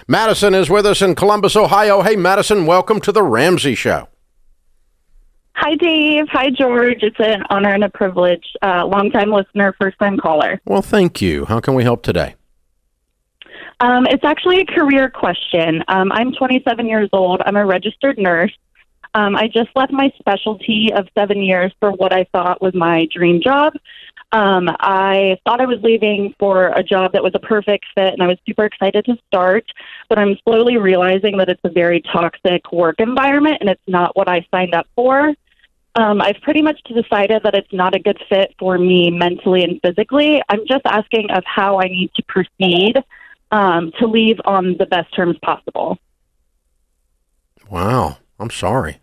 Madison is with us in Columbus, Ohio. Hey, Madison, welcome to The Ramsey Show. Hi, Dave. Hi, George. It's an honor and a privilege. Long-time listener, first-time caller. Well, thank you. How can we help today? It's actually a career question. I'm 27 years old. I'm a registered nurse. I just left my specialty of 7 years for what I thought was my dream job. I thought I was leaving for a job that was a perfect fit, and I was super excited to start, but I'm slowly realizing that it's a very toxic work environment, and it's not what I signed up for. I've pretty much decided that it's not a good fit for me mentally and physically. I'm just asking of how I need to proceed to leave on the best terms possible. Wow, I'm sorry.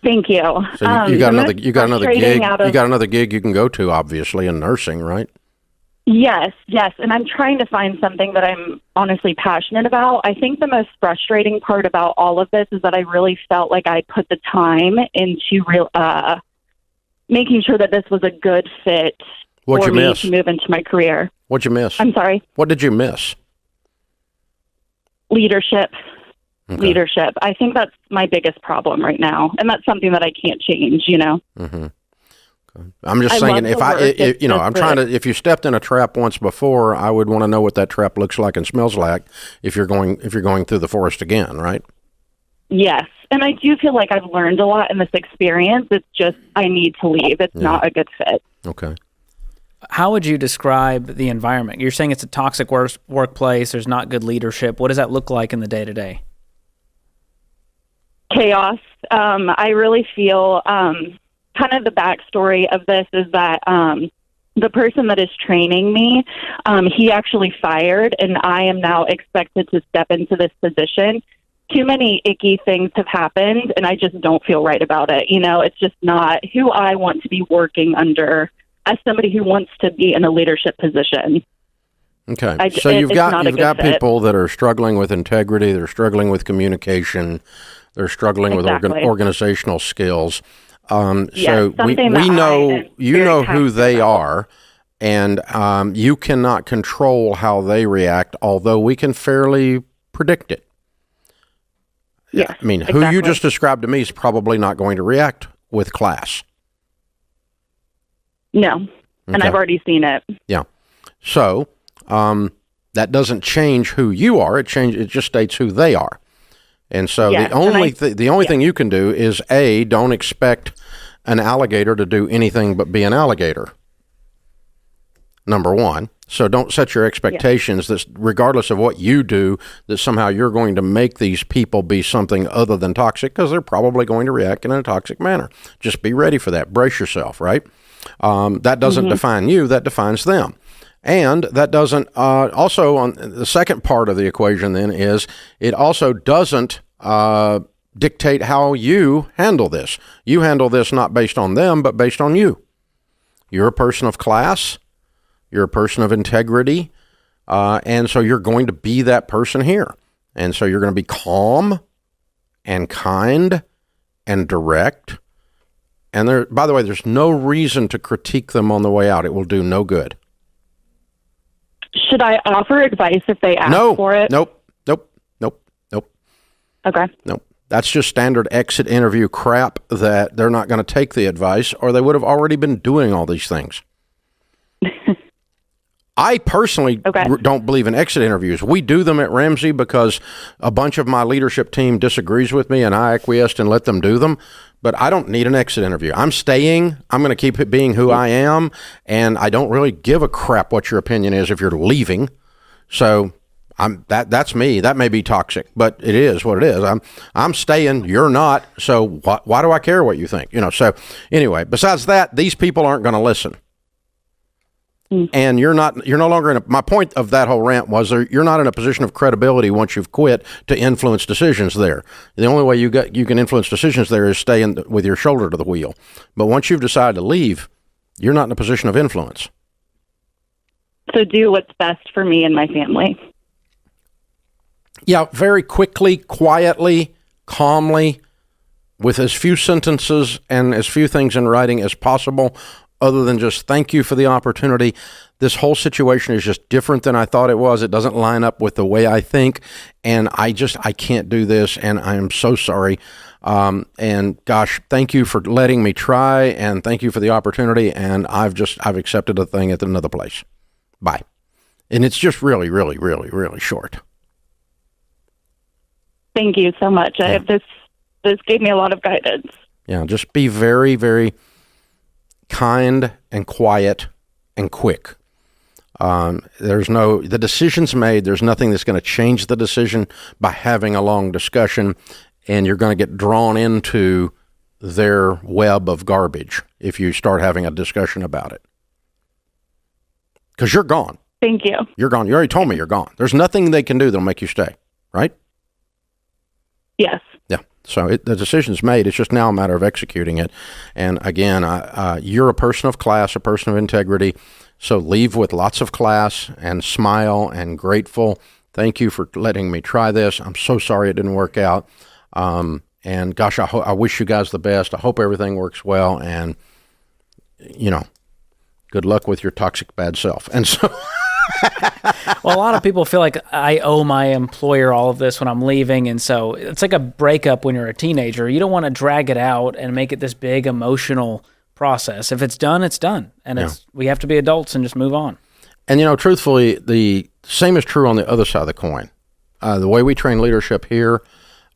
Thank you. So you got another gig. You got another gig you can go to, obviously, in nursing, right? Yes, and I'm trying to find something that I'm honestly passionate about. I think the most frustrating part about all of this is that I really felt like I put the time into making sure that this was a good fit for me to move into my career. What'd you miss? I'm sorry? What did you miss? Leadership. Okay. Leadership. I think that's my biggest problem right now, and that's something that I can't change, Mm-hmm. Okay. I'm just saying, if you stepped in a trap once before, I would want to know what that trap looks like and smells like if you're going through the forest again, right? Yes, and I do feel like I've learned a lot in this experience. It's just I need to leave. It's not a good fit. Okay. How would you describe the environment? You're saying it's a toxic workplace. There's not good leadership. What does that look like in the day-to-day? Chaos. I really feel kind of the backstory of this is that the person that is training me, he actually fired, and I am now expected to step into this position. Too many icky things have happened, and I just don't feel right about it. It's just not who I want to be working under as somebody who wants to be in a leadership position. Okay, so you've got people that are struggling with integrity, they're struggling with communication, they're struggling with organizational skills. So we know who they are, and you cannot control how they react, although we can fairly predict it. Yeah, I mean, who you just described to me is probably not going to react with class. No, and I've already seen it. Yeah, so that doesn't change who you are. It just states who they are. And so the only thing you can do is don't expect an alligator to do anything but be an alligator. Number one. So don't set your expectations that regardless of what you do, that somehow you're going to make these people be something other than toxic, because they're probably going to react in a toxic manner. Just be ready for that. Brace yourself, right? That doesn't define you. That defines them. And that doesn't, also on the second part of the equation then is it also doesn't dictate how you handle this. You handle this not based on them, but based on you. You're a person of class. You're a person of integrity. And so you're going to be that person here. And so you're going to be calm and kind and direct. And by the way, there's no reason to critique them on the way out. It will do no good. Should I offer advice if they ask for it? Nope. Okay. Nope. That's just standard exit interview crap that they're not going to take the advice, or they would have already been doing all these things. I personally don't believe in exit interviews. We do them at Ramsey because a bunch of my leadership team disagrees with me, and I acquiesced and let them do them. But I don't need an exit interview. I'm staying. I'm going to keep it being who I am, and I don't really give a crap what your opinion is if you're leaving. So that's me. That may be toxic, but it is what it is. I'm staying. You're not. So why do I care what you think? So anyway, besides that, these people aren't going to listen. And you're no longer my point of that whole rant was you're not in a position of credibility once you've quit to influence decisions there. The only way you can influence decisions there is staying with your shoulder to the wheel. But once you've decided to leave, you're not in a position of influence. So do what's best for me and my family. Yeah, very quickly, quietly, calmly, with as few sentences and as few things in writing as possible, other than just thank you for the opportunity. This whole situation is just different than I thought it was. It doesn't line up with the way I think, and I can't do this, and I am so sorry. And gosh, thank you for letting me try, and thank you for the opportunity, and I've accepted a thing at another place. Bye. And it's just really, really, really, really short. Thank you so much. Yeah. This gave me a lot of guidance. Yeah, just be very, very kind and quiet and quick. The decision's made. There's nothing that's going to change the decision by having a long discussion, and you're going to get drawn into their web of garbage if you start having a discussion about it. Because you're gone. Thank you. You're gone. You already told me you're gone. There's nothing they can do that'll make you stay, right? Yes. Yeah. So the decision's made. It's just now a matter of executing it. And again, you're a person of class, a person of integrity. So leave with lots of class and smile and grateful. Thank you for letting me try this. I'm so sorry it didn't work out. And gosh, I wish you guys the best. I hope everything works well. And, good luck with your toxic bad self. And so... Well, a lot of people feel like I owe my employer all of this when I'm leaving, and so it's like a breakup when you're a teenager. You don't want to drag it out and make it this big emotional process. If it's done, it's done, and we have to be adults and just move on. And truthfully, the same is true on the other side of the coin. The way we train leadership here,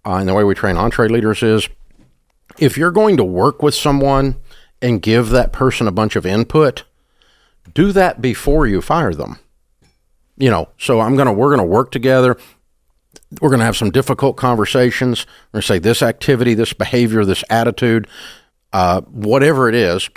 and the way we train entree leaders is, if you're going to work with someone and give that person a bunch of input, do that before you fire them. So we're going to work together. We're going to have some difficult conversations. We're going to say this activity, this behavior, this attitude, whatever it is,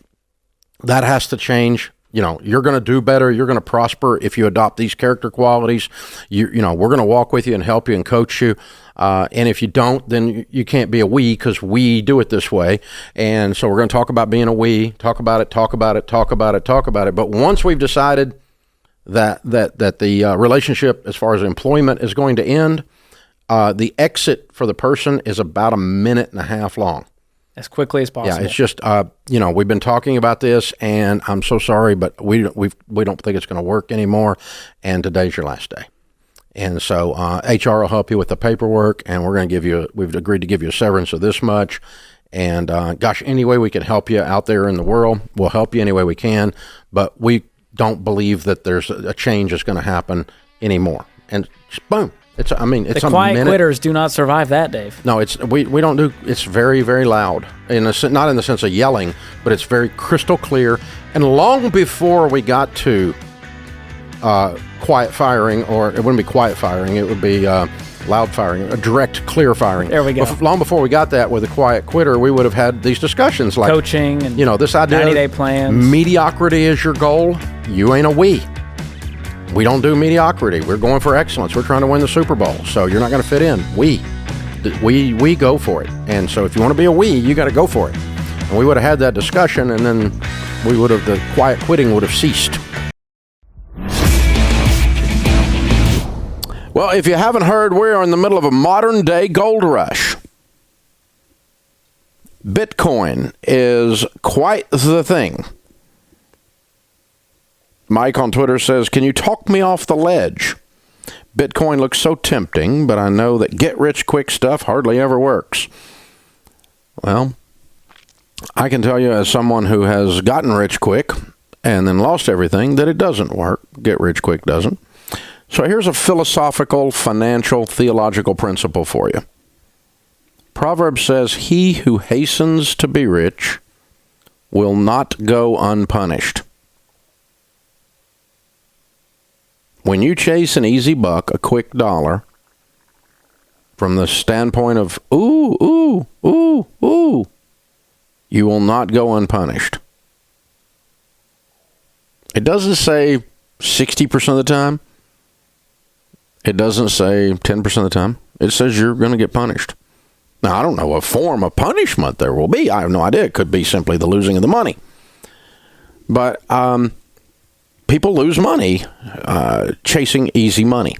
that has to change. You're going to do better. You're going to prosper if you adopt these character qualities. We're going to walk with you and help you and coach you. And if you don't, then you can't be a we, because we do it this way. And so we're going to talk about being a we, talk about it. But once we've decided that the relationship as far as employment is going to end, the exit for the person is about 1.5 minutes long. As quickly as possible. Yeah, it's just, we've been talking about this, and I'm so sorry, but we don't think it's going to work anymore, and today's your last day. And so HR will help you with the paperwork, and we've agreed to give you a severance of this much. And any way we can help you out there in the world, we'll help you any way we can, but we don't believe that there's a change that's going to happen anymore. And just boom. The quiet quitters do not survive that, Dave. No, we don't do. It's very, very loud, not in the sense of yelling, but it's very crystal clear. And long before we got to quiet firing, or it wouldn't be quiet firing, it would be loud firing, a direct, clear firing. There we go. Long before we got that with a quiet quitter, we would have had these discussions like coaching and this idea 90-day plans. Mediocrity is your goal. You ain't a we. We don't do mediocrity. We're going for excellence. We're trying to win the Super Bowl. So you're not going to fit in. We go for it. And so if you want to be a we, you got to go for it. And we would have had that discussion, and then the quiet quitting would have ceased. Well, if you haven't heard, we're in the middle of a modern day gold rush. Bitcoin is quite the thing. Mike on Twitter says, can you talk me off the ledge? Bitcoin looks so tempting, but I know that get-rich-quick stuff hardly ever works. Well, I can tell you as someone who has gotten rich quick and then lost everything that it doesn't work. Get-rich-quick doesn't. So here's a philosophical, financial, theological principle for you. Proverbs says, he who hastens to be rich will not go unpunished. When you chase an easy buck, a quick dollar, from the standpoint of, ooh, you will not go unpunished. It doesn't say 60% of the time. It doesn't say 10% of the time. It says you're going to get punished. Now, I don't know what form of punishment there will be. I have no idea. It could be simply the losing of the money. But people lose money chasing easy money.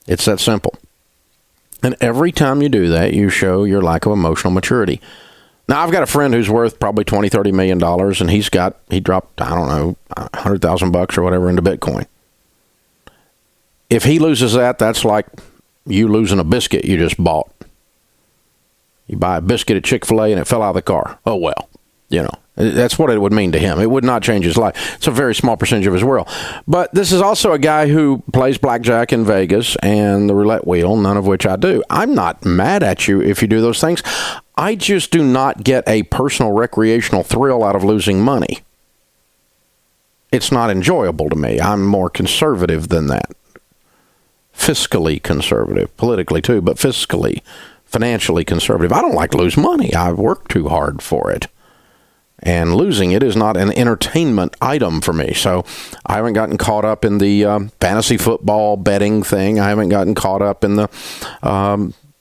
It's that simple. And every time you do that, you show your lack of emotional maturity. Now, I've got a friend who's worth probably $20-30 million, and he dropped, I don't know, $100,000 or whatever into Bitcoin. If he loses that, that's like you losing a biscuit you just bought. You buy a biscuit at Chick-fil-A and it fell out of the car. Oh, well, that's what it would mean to him. It would not change his life. It's a very small percentage of his world. But this is also a guy who plays blackjack in Vegas and the roulette wheel, none of which I do. I'm not mad at you if you do those things. I just do not get a personal recreational thrill out of losing money. It's not enjoyable to me. I'm more conservative than that. Fiscally conservative, politically too, but fiscally, financially conservative. I don't like to lose money. I work too hard for it. And losing it is not an entertainment item for me. So I haven't gotten caught up in the fantasy football betting thing. I haven't gotten caught up in the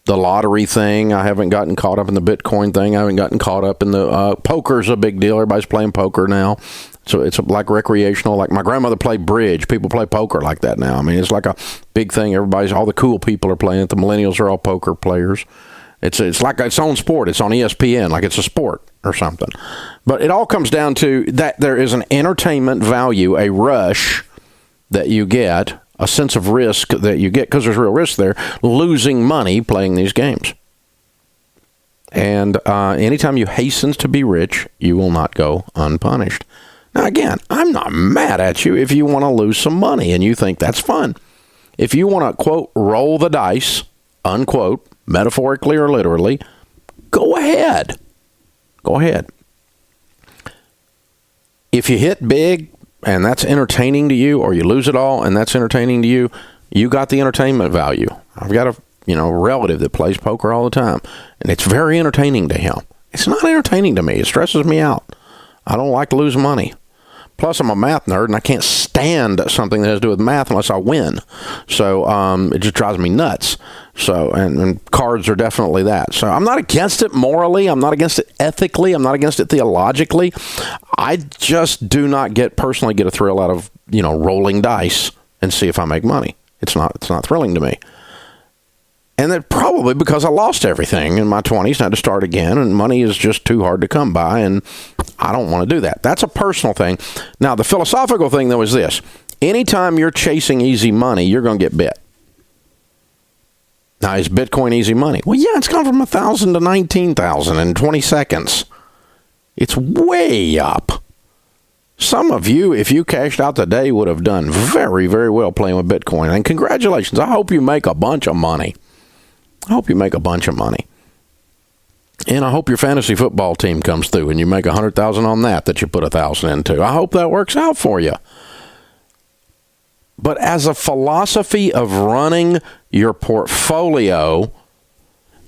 lottery thing. I haven't gotten caught up in the Bitcoin thing. I haven't gotten caught up in the poker's a big deal. Everybody's playing poker now. So it's like recreational. Like my grandmother played bridge. People play poker like that now. I mean, it's like a big thing. All the cool people are playing it. The millennials are all poker players. It's like its own sport. It's on ESPN, like it's a sport or something. But it all comes down to that there is an entertainment value, a rush that you get, a sense of risk that you get, because there's real risk there, losing money playing these games. And anytime you hasten to be rich, you will not go unpunished. Now, again, I'm not mad at you if you want to lose some money and you think that's fun. If you want to, quote, roll the dice, unquote, metaphorically or literally, go ahead. Go ahead. If you hit big and that's entertaining to you, or you lose it all and that's entertaining to you, you got the entertainment value. I've got a relative that plays poker all the time, and it's very entertaining to him. It's not entertaining to me. It stresses me out. I don't like to lose money. Plus, I'm a math nerd, and I can't stand something that has to do with math unless I win. So it just drives me nuts. So, and cards are definitely that. So I'm not against it morally. I'm not against it ethically. I'm not against it theologically. I just do not personally get a thrill out of, rolling dice and see if I make money. It's not thrilling to me. And that probably because I lost everything in my 20s and had to start again, and money is just too hard to come by, and I don't want to do that. That's a personal thing. Now, the philosophical thing, though, is this. Anytime you're chasing easy money, you're going to get bit. Now, is Bitcoin easy money? Well, yeah, it's gone from 1,000 to 19,000 in 20 seconds. It's way up. Some of you, if you cashed out today, would have done very, very well playing with Bitcoin. And congratulations. I hope you make a bunch of money. And I hope your fantasy football team comes through and you make $100,000 on that you put $1,000 into. I hope that works out for you. But as a philosophy of running your portfolio,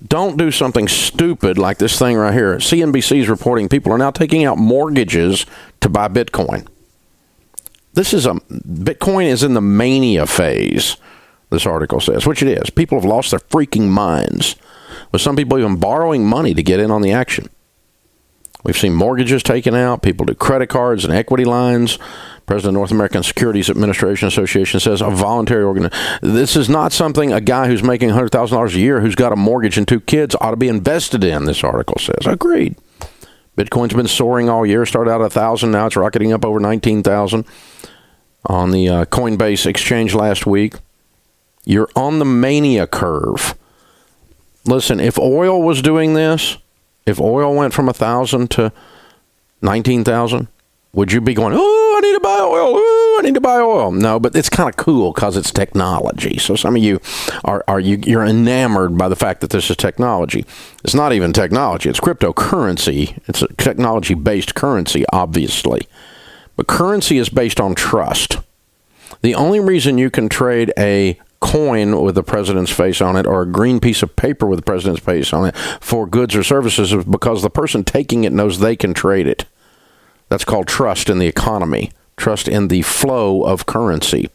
don't do something stupid like this thing right here. CNBC is reporting people are now taking out mortgages to buy Bitcoin. Bitcoin is in the mania phase, this article says, which it is. People have lost their freaking minds, with some people even borrowing money to get in on the action. We've seen mortgages taken out. People do credit cards and equity lines. President of North American Securities Administration Association says a voluntary organization. This is not something a guy who's making $100,000 a year, who's got a mortgage and 2 kids, ought to be invested in, this article says. Agreed. Bitcoin's been soaring all year. Started out at 1,000. Now it's rocketing up over 19,000 on the Coinbase exchange last week. You're on the mania curve. Listen, if oil was doing this, if oil went from 1,000 to 19,000, would you be going, oh, I need to buy oil, oh, I need to buy oil? No, but it's kind of cool because it's technology. So some of you you're enamored by the fact that this is technology. It's not even technology. It's cryptocurrency. It's a technology-based currency, obviously. But currency is based on trust. The only reason you can trade a coin with the president's face on it or a green piece of paper with the president's face on it for goods or services is because the person taking it knows they can trade it. That's called trust in the economy, trust in the flow of currency.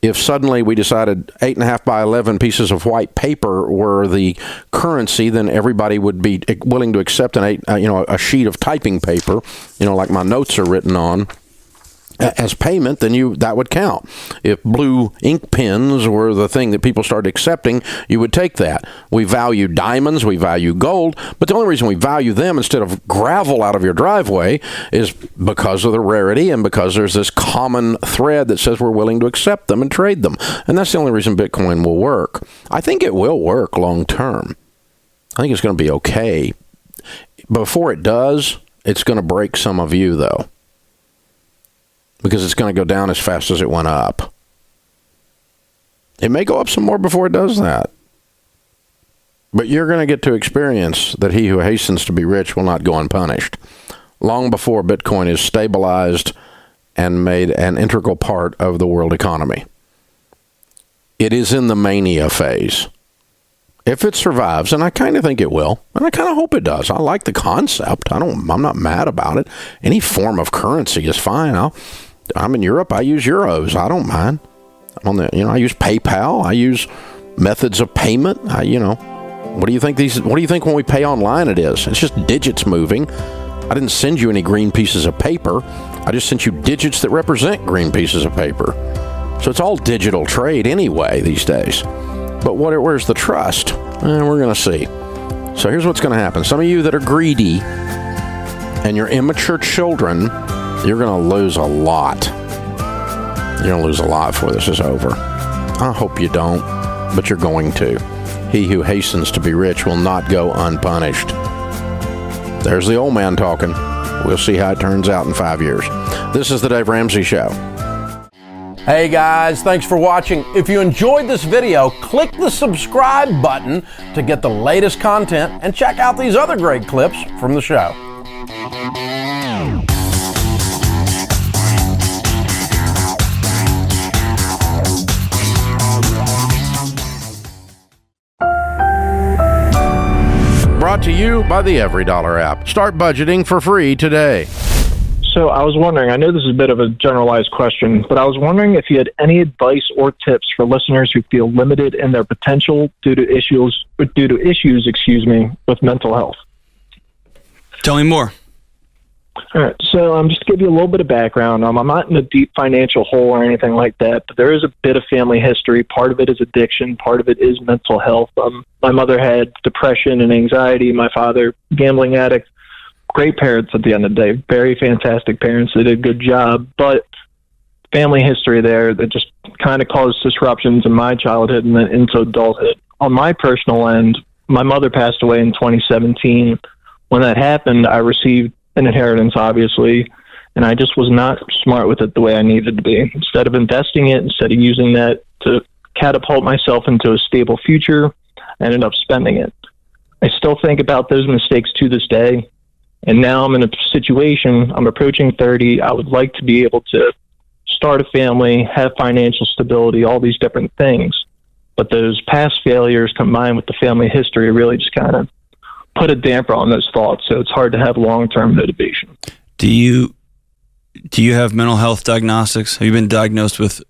If suddenly we decided 8.5 by 11 pieces of white paper were the currency, then everybody would be willing to accept a sheet of typing paper, like my notes are written on, as payment, then that would count. If blue ink pens were the thing that people started accepting, you would take that. We value diamonds, we value gold, but the only reason we value them instead of gravel out of your driveway is because of the rarity and because there's this common thread that says we're willing to accept them and trade them. And that's the only reason Bitcoin will work. I think it will work long term. I think it's going to be okay. Before it does, it's going to break some of you, though, because it's going to go down as fast as it went up. It may go up some more before it does that. But you're going to get to experience that he who hastens to be rich will not go unpunished, long before Bitcoin is stabilized and made an integral part of the world economy. It is in the mania phase. If it survives, and I kind of think it will, and I kind of hope it does. I like the concept. I'm not mad about it. Any form of currency is fine. I'm in Europe. I use euros. I don't mind. I use PayPal. I use methods of payment. What do you think when we pay online it is? It's just digits moving. I didn't send you any green pieces of paper. I just sent you digits that represent green pieces of paper. So it's all digital trade anyway these days. But where's the trust? We're going to see. So here's what's going to happen. Some of you that are greedy and you're immature children, you're going to lose a lot. You're going to lose a lot before this is over. I hope you don't, but you're going to. He who hastens to be rich will not go unpunished. There's the old man talking. We'll see how it turns out in 5 years. This is the Dave Ramsey Show. Hey guys, thanks for watching. If you enjoyed this video, click the subscribe button to get the latest content and check out these other great clips from the show. Brought to you by the EveryDollar app. Start budgeting for free today. So I was wondering, I know this is a bit of a generalized question, but I was wondering if you had any advice or tips for listeners who feel limited in their potential due to issues, with mental health. Tell me more. All right. So just to give you a little bit of background, I'm not in a deep financial hole or anything like that, but there is a bit of family history. Part of it is addiction. Part of it is mental health. My mother had depression and anxiety. My father, gambling addict. Great parents at the end of the day. Very fantastic parents. They did a good job. But family history there that just kind of caused disruptions in my childhood and then into adulthood. On my personal end, my mother passed away in 2017. When that happened, I received an inheritance, obviously, and I just was not smart with it the way I needed to be. Instead of investing it, instead of using that to catapult myself into a stable future, I ended up spending it. I still think about those mistakes to this day. And now I'm in a situation, I'm approaching 30. I would like to be able to start a family, have financial stability, all these different things. But those past failures combined with the family history really just kind of put a damper on those thoughts. So it's hard to have long-term motivation. Do you have mental health diagnostics? Have you been diagnosed with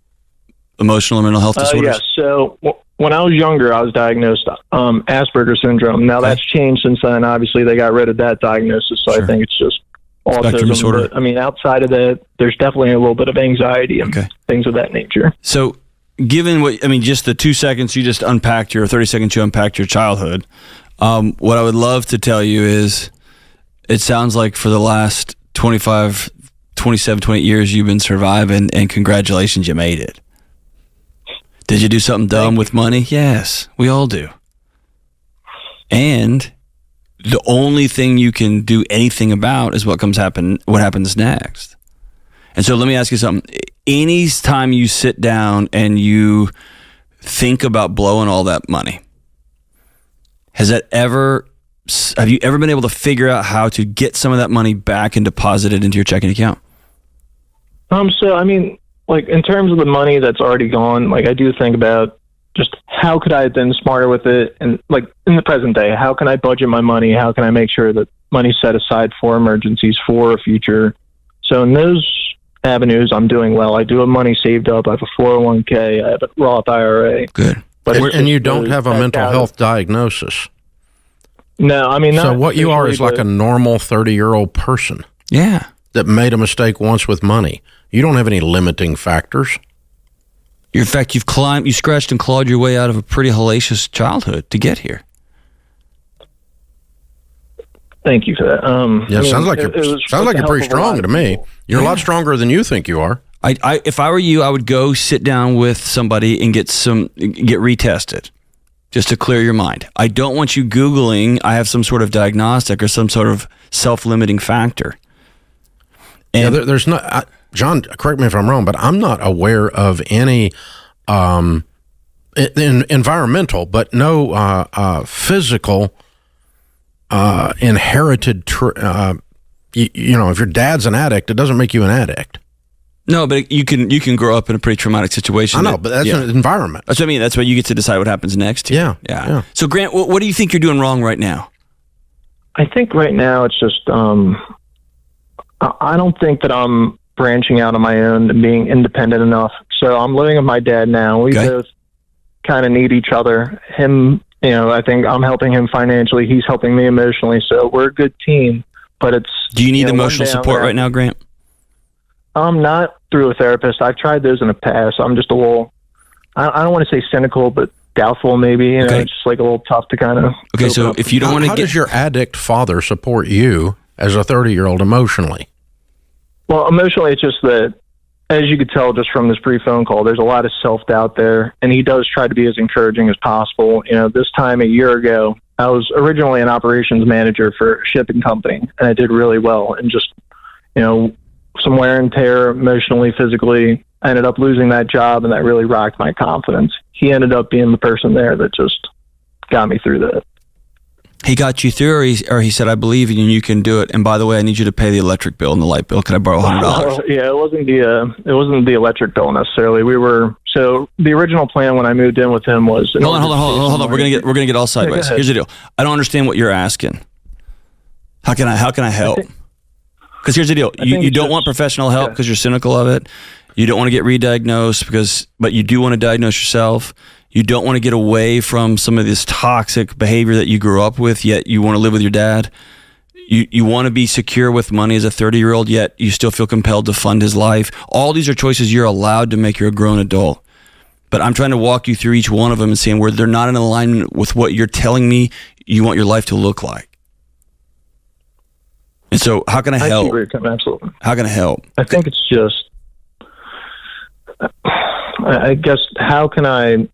emotional or mental health disorders? Yes. So when I was younger, I was diagnosed Asperger's syndrome. Now that's changed since then. Obviously, they got rid of that diagnosis, so sure. I think it's just autism. Disorder. But, outside of that, there's definitely a little bit of anxiety and things of that nature. So, given just the 2 seconds you just unpacked your 30 seconds you unpacked your childhood, what I would love to tell you is, it sounds like for the last 25, 27, 28 years you've been surviving, and congratulations, you made it. Did you do something dumb with money? Yes, we all do. And the only thing you can do anything about is what happens next. And so let me ask you something. Any time you sit down and you think about blowing all that money, have you ever been able to figure out how to get some of that money back and deposit it into your checking account? In terms of the money that's already gone, I do think about just how could I have been smarter with it? And in the present day, how can I budget my money? How can I make sure that money's set aside for emergencies, for a future? So in those avenues, I'm doing well. I do have money saved up. I have a 401k. I have a Roth IRA. Good. And you don't have a mental health diagnosis. No, so what you are is like a normal 30-year-old person. Yeah. That made a mistake once with money. You don't have any limiting factors. In fact, you scratched and clawed your way out of a pretty hellacious childhood to get here. Thank you for that. Sounds like you're pretty strong to me. You're a lot stronger than you think you are. If I were you, I would go sit down with somebody and get retested, just to clear your mind. I don't want you Googling, I have some sort of diagnostic or some sort of self-limiting factor. And there's not, John, correct me if I'm wrong, but I'm not aware of any environmental, but no physical inherited. If your dad's an addict, it doesn't make you an addict. No, but you can grow up in a pretty traumatic situation. I know, but that's an environment. That's what I mean. That's why you get to decide what happens next. Yeah. So, Grant, what do you think you're doing wrong right now? I think right now it's just I don't think that I'm branching out on my own and being independent enough. So I'm living with my dad now. We both kind of need each other. Him, I think I'm helping him financially. He's helping me emotionally. So we're a good team. But it's. Do you need emotional support right now, Grant? I'm not through a therapist. I've tried those in the past. I'm just a little, I don't want to say cynical, but doubtful maybe. It's just like a little tough to kind of. Okay, so if you don't want to how does your addict father support you as a 30-year-old emotionally? Well, emotionally, it's just that, as you could tell just from this brief phone call, there's a lot of self-doubt there, and he does try to be as encouraging as possible. This time a year ago, I was originally an operations manager for a shipping company, and I did really well, and just, some wear and tear emotionally, physically. I ended up losing that job, and that really rocked my confidence. He ended up being the person there that just got me through that. He got you through, or he said, I believe in you and you can do it. And by the way, I need you to pay the electric bill and the light bill. Can I borrow $100? Yeah, it wasn't the electric bill necessarily. So the original plan when I moved in with him was. Hold on. We're gonna get all sideways. Here's the deal. I don't understand what you're asking. How can I help? Because here's the deal. You don't want professional help because you're cynical of it. You don't want to get re-diagnosed but you do want to diagnose yourself. You don't want to get away from some of this toxic behavior that you grew up with, yet you want to live with your dad. You want to be secure with money as a 30-year-old, yet you still feel compelled to fund his life. All these are choices you're allowed to make. You're a grown adult. But I'm trying to walk you through each one of them and saying where they're not in alignment with what you're telling me you want your life to look like. And so how can I help? Absolutely. How can I help? I think it's just, I guess, how can I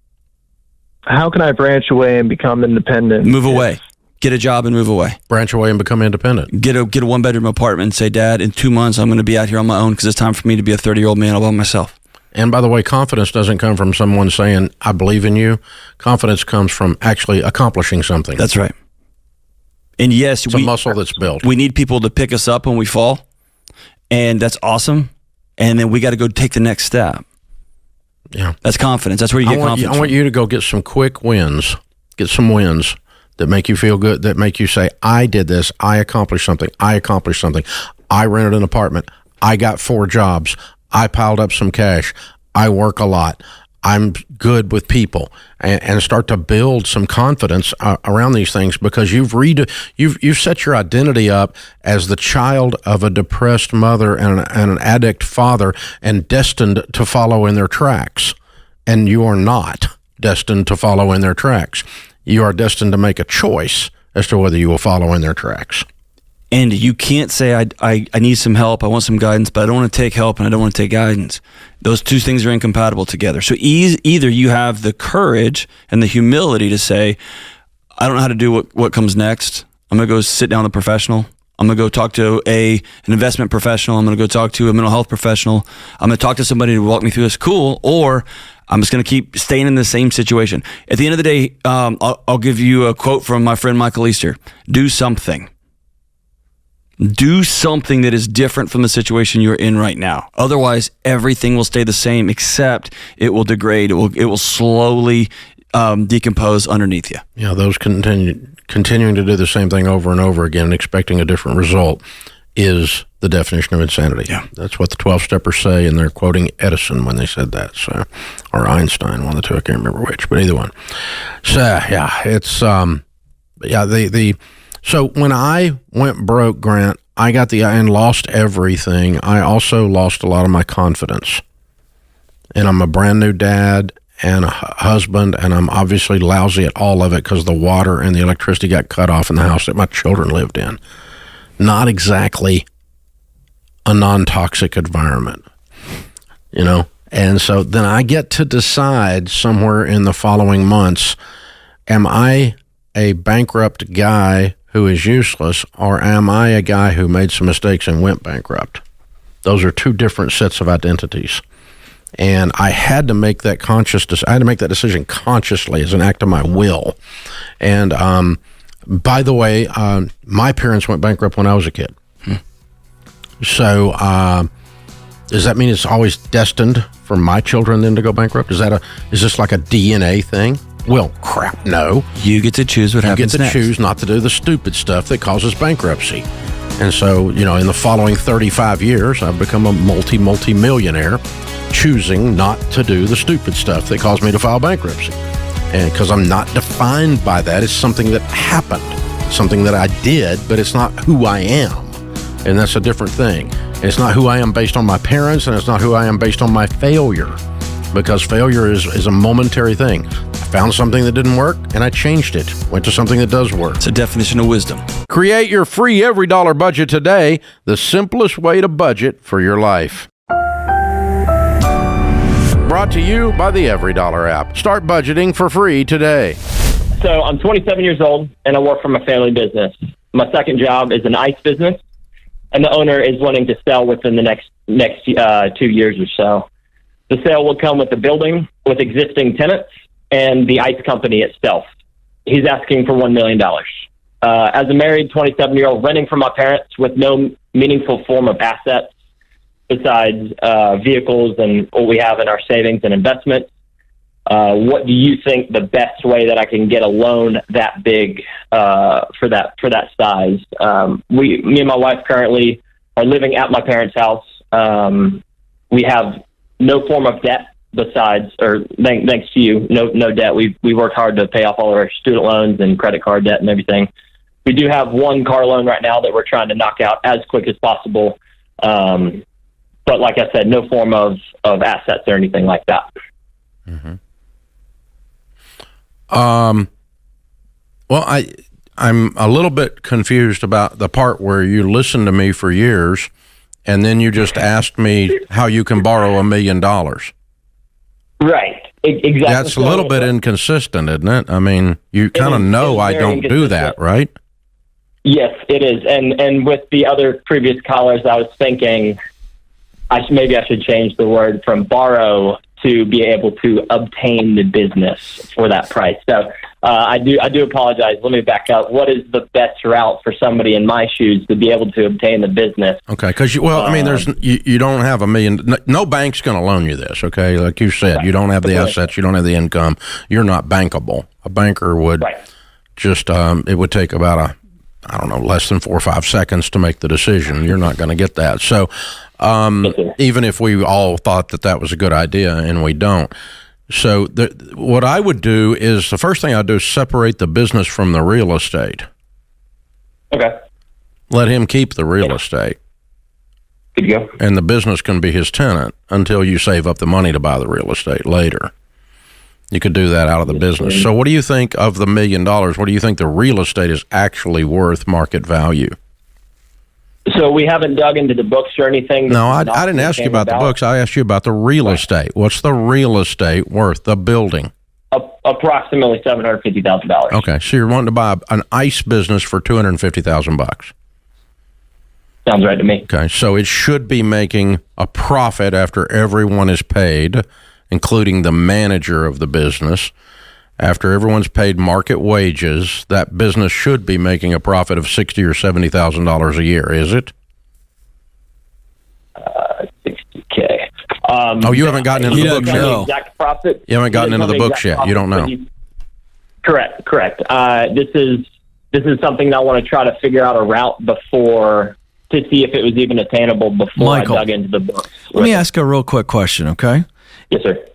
branch away and become independent? Move away. Get a job and move away. Branch away and become independent. Get a one-bedroom apartment and say, Dad, in 2 months, I'm going to be out here on my own because it's time for me to be a 30-year-old man all by myself. And by the way, confidence doesn't come from someone saying, I believe in you. Confidence comes from actually accomplishing something. That's right. And yes, it's a muscle that's built. We need people to pick us up when we fall. And that's awesome. And then we got to go take the next step. Yeah. That's confidence. That's where you get confidence. I want you to go get some quick wins. Get some wins that make you feel good, that make you say, I did this. I accomplished something. I accomplished something. I rented an apartment. I got 4 jobs. I piled up some cash. I work a lot. I'm good with people, and start to build some confidence around these things, because you've set your identity up as the child of a depressed mother and an addict father, and destined to follow in their tracks. And you are not destined to follow in their tracks. You are destined to make a choice as to whether you will follow in their tracks. And you can't say, I need some help, I want some guidance, but I don't want to take help and I don't want to take guidance. Those two things are incompatible together. So either you have the courage and the humility to say, I don't know how to do what comes next. I'm going to go sit down with a professional. I'm going to go talk to an investment professional. I'm going to go talk to a mental health professional. I'm going to talk to somebody to walk me through this. Cool. Or I'm just going to keep staying in the same situation. At the end of the day, I'll give you a quote from my friend Michael Easter. Do something. Do something that is different from the situation you're in right now. Otherwise, everything will stay the same, except it will degrade. It will slowly decompose underneath you. Yeah, those continuing to do the same thing over and over again and expecting a different result is the definition of insanity. Yeah. That's what the 12-steppers say, and they're quoting Edison when they said that, so, or Einstein, one of the two, I can't remember which, but either one. So, yeah, it's, So when I went broke, Grant, and lost everything, I also lost a lot of my confidence. And I'm a brand new dad and a husband, and I'm obviously lousy at all of it because the water and the electricity got cut off in the house that my children lived in. Not exactly a non-toxic environment, you know? And so then I get to decide somewhere in the following months, am I a bankrupt guy who is useless, or am I a guy who made some mistakes and went bankrupt? Those are two different sets of identities. And I had to make that decision consciously as an act of my will. And by the way, my parents went bankrupt when I was a kid. So does that mean it's always destined for my children then to go bankrupt? Is this like a DNA thing? Well, crap, no. You get to choose what happens next. You get to choose not to do the stupid stuff that causes bankruptcy. And so, you know, in the following 35 years, I've become a multi-millionaire, choosing not to do the stupid stuff that caused me to file bankruptcy. And because I'm not defined by that, it's something that happened, something that I did, but it's not who I am. And that's a different thing. It's not who I am based on my parents, and it's not who I am based on my failure, because failure is a momentary thing. I found something that didn't work, and I changed it, went to something that does work. It's a definition of wisdom. Create your free Every Dollar budget today, the simplest way to budget for your life. Brought to you by the Every Dollar app. Start budgeting for free today. So I'm 27 years old, and I work for my family business. My second job is an ice business, and the owner is wanting to sell within the next 2 years or so. The sale will come with the building, with existing tenants, and the ice company itself. He's asking for $1 million. As a married 27-year-old renting from my parents with no meaningful form of assets besides vehicles and what we have in our savings and investments, what do you think the best way that I can get a loan that big for that size? Me and my wife currently are living at my parents' house. We have no form of debt besides, or thanks to you, no debt. We worked hard to pay off all of our student loans and credit card debt and everything. We do have one car loan right now that we're trying to knock out as quick as possible. But like I said, no form of assets or anything like that. Mm-hmm. Well, I'm a little bit confused about the part where you listened to me for years and then you just asked me how you can borrow $1 million. Right. Exactly. That's a little bit inconsistent, isn't it? I mean, you kind of know I don't do that, right? Yes, it is. And with the other previous callers, I was thinking maybe I should change the word from borrow to be able to obtain the business for that price. So I do apologize. Let me back up. What is the best route for somebody in my shoes to be able to obtain the business? Okay, because you don't have $1 million. No bank's going to loan you this. Okay, like you said, you don't have the assets, you don't have the income. You're not bankable. A banker would just it would take about less than 4 or 5 seconds to make the decision. You're not going to get that. So even if we all thought that was a good idea, and we don't. So what I would do is, the first thing I'd do is separate the business from the real estate. Okay. Let him keep the real estate. Good to go. And the business can be his tenant until you save up the money to buy the real estate later. You could do that out of the business. So what do you think of the $1 million? What do you think the real estate is actually worth market value? So we haven't dug into the books or anything? No, I didn't ask you about the books. I asked you about the real estate. What's the real estate worth, the building? Approximately $750,000. Okay, so you're wanting to buy an ice business for $250,000. Sounds right to me. Okay, so it should be making a profit after everyone is paid, including the manager of the business. After everyone's paid market wages, that business should be making a profit of $60,000 or $70,000 a year. Is it? $60K. You haven't gotten into the books yet. Exact profit. You haven't gotten into the books yet. You don't know. Correct. This is something that I want to try to figure out a route before, to see if it was even attainable before Michael, I dug into the books. Let me ask a real quick question, okay? Yes, sir.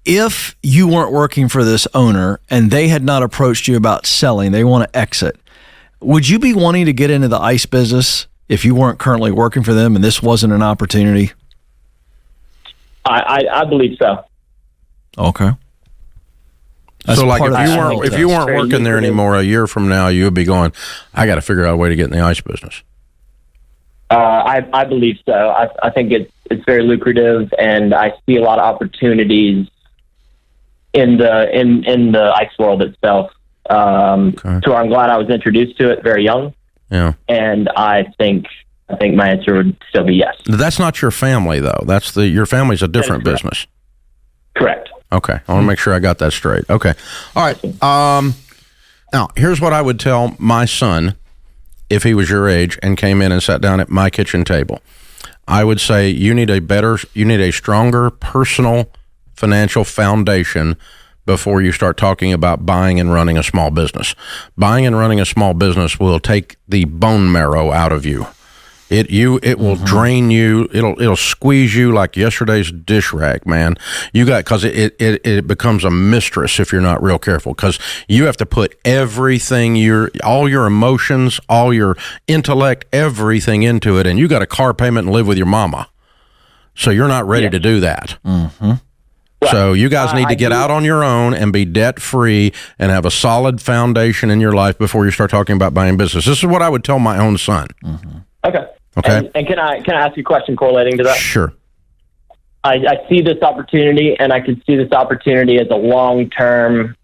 If you weren't working for this owner and they had not approached you about selling, they want to exit, would you be wanting to get into the ice business if you weren't currently working for them and this wasn't an opportunity? I believe so. Okay. That's so, like, part of the if you weren't working there anymore, a year from now, you would be going, I got to figure out a way to get in the ice business. I believe so. I think it's very lucrative, and I see a lot of opportunities in the ice world itself. Okay. So I'm glad I was introduced to it very young. Yeah. And I think my answer would still be yes. That's not your family, though. Your family's a different business. Correct. Okay. I want to make sure I got that straight. Okay. All right. Now, here's what I would tell my son if he was your age and came in and sat down at my kitchen table. I would say you need a stronger personal financial foundation before you start talking about buying and running a small business. Buying and running a small business will take the bone marrow out of you. It will drain you. It'll squeeze you like yesterday's dish rag, man. Because it becomes a mistress if you're not real careful, because you have to put everything, all your emotions, all your intellect, everything into it, and you got a car payment and live with your mama. So you're not ready to do that. Mm-hmm. So you guys need to get out on your own and be debt-free and have a solid foundation in your life before you start talking about buying business. This is what I would tell my own son. Mm-hmm. Okay. And can I ask you a question correlating to that? Sure. I see this opportunity, and I could see this opportunity as a long-term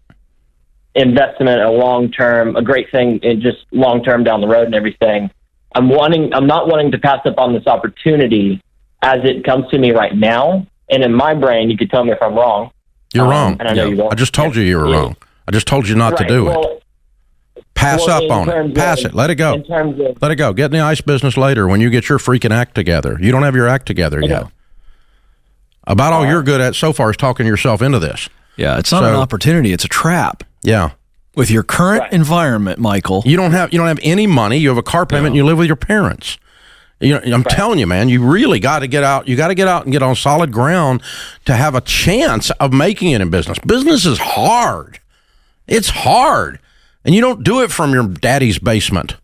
investment, a great thing, and just long-term down the road and everything. I'm not wanting to pass up on this opportunity as it comes to me right now. And in my brain, you could tell me if I'm wrong. You're wrong. And I know you won't. I just told you were wrong. I just told you not to do it. Pass up on it. Pass it. Let it go. Let it go. Get in the ice business later when you get your freaking act together. You don't have your act together yet. About all you're good at so far is talking yourself into this. Yeah, it's not an opportunity. It's a trap. Yeah. With your current environment, Michael. You don't have any money. You have a car payment and you live with your parents. I'm telling you, man, you really got to get out. You got to get out and get on solid ground to have a chance of making it in business. Business is hard. It's hard. And you don't do it from your daddy's basement.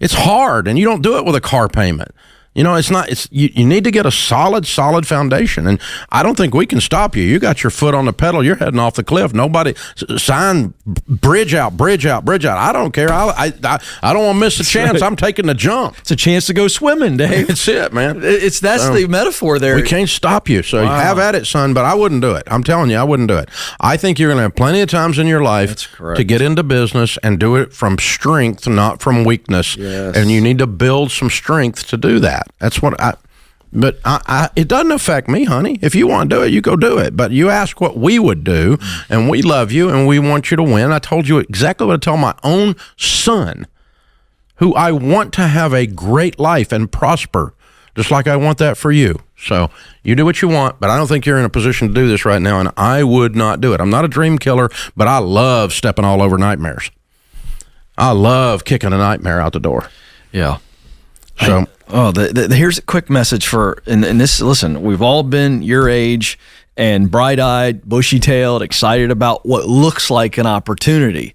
It's hard, and you don't do it with a car payment. You need to get a solid foundation, and I don't think we can stop you. You got your foot on the pedal. You're heading off the cliff. Nobody sign bridge out. I don't care. I don't want to miss a chance. I'm taking the jump. It's a chance to go swimming, Dave. That's it, man. That's the metaphor there. We can't stop you, so have at it, son, but I wouldn't do it. I'm telling you, I wouldn't do it. I think you're going to have plenty of times in your life to get into business and do it from strength, not from weakness, and you need to build some strength to do that. That's what it doesn't affect me, honey. If you want to do it, you go do it. But you ask what we would do, and we love you, and we want you to win. I told you exactly what I tell my own son, who I want to have a great life and prosper, just like I want that for you. So you do what you want, but I don't think you're in a position to do this right now, and I would not do it. I'm not a dream killer, but I love stepping all over nightmares. I love kicking a nightmare out the door. Yeah. So... here's a quick message and this, listen, we've all been your age and bright-eyed, bushy-tailed, excited about what looks like an opportunity.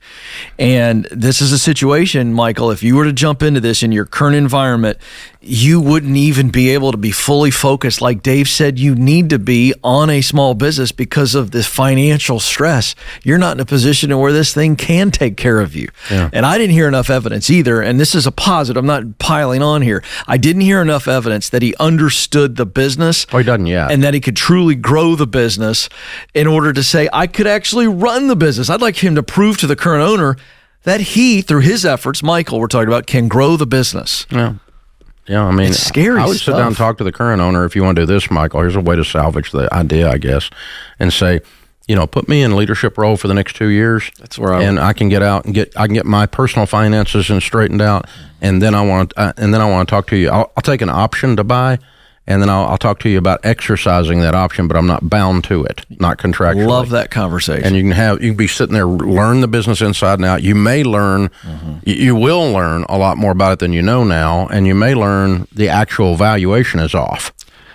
And this is a situation, Michael, if you were to jump into this in your current environment, you wouldn't even be able to be fully focused. Like Dave said, you need to be on a small business because of this financial stress. You're not in a position where this thing can take care of you. Yeah. And I didn't hear enough evidence either, and this is a positive. I'm not piling on here. I didn't hear enough evidence that he understood the business. Oh, he doesn't yet. And that he could truly grow the business in order to say, I could actually run the business. I'd like him to prove to the current owner that he, through his efforts, Michael, we're talking about, can grow the business. Yeah. Yeah, I mean, it's scary I would sit down and talk to the current owner. If you want to do this, Michael, here's a way to salvage the idea, I guess, and say, put me in a leadership role for the next 2 years. That's where I can get out and I can get my personal finances and straightened out, and then I want to talk to you. I'll take an option to buy, and then I'll talk to you about exercising that option, but I'm not bound to it, not contractually. Love that conversation. And you can be sitting there, learn the business inside and out. You may learn, you will learn a lot more about it than you know now, and you may learn the actual valuation is off.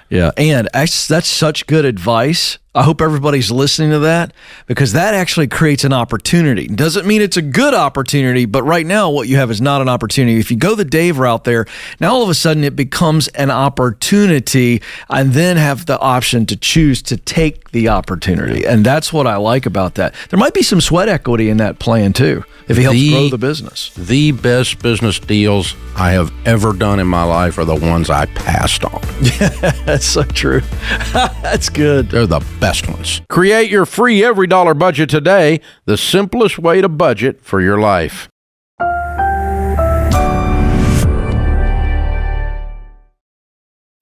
Yeah, and that's such good advice I hope everybody's listening to that, because that actually creates an opportunity. Doesn't mean it's a good opportunity, but right now what you have is not an opportunity. If you go the Dave route there, now all of a sudden it becomes an opportunity, and then have the option to choose to take the opportunity. And that's what I like about that. There might be some sweat equity in that plan too, if he helps grow the business. The best business deals I have ever done in my life are the ones I passed on. Yeah, that's so true. That's good. They're the best ones. Create your free every dollar budget today, the simplest way to budget for your life.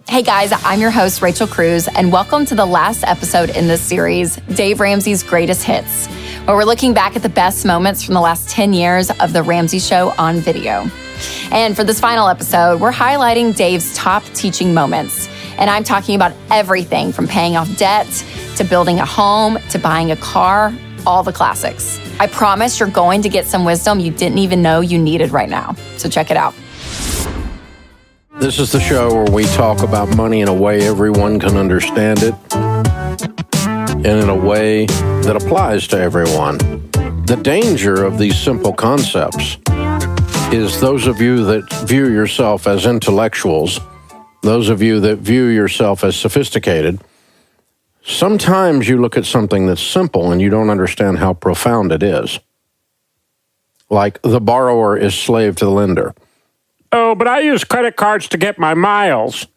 Hey guys, I'm your host, Rachel Cruz, and welcome to the last episode in this series, Dave Ramsey's Greatest Hits, where we're looking back at the best moments from the last 10 years of The Ramsey Show on video. And for this final episode, we're highlighting Dave's top teaching moments. And I'm talking about everything from paying off debt, to building a home, to buying a car, all the classics. I promise you're going to get some wisdom you didn't even know you needed right now. So check it out. This is the show where we talk about money in a way everyone can understand it, and in a way that applies to everyone. The danger of these simple concepts is those of you that view yourself as intellectuals, those of you that view yourself as sophisticated, sometimes you look at something that's simple and you don't understand how profound it is. Like the borrower is slave to the lender. Oh, but I use credit cards to get my miles.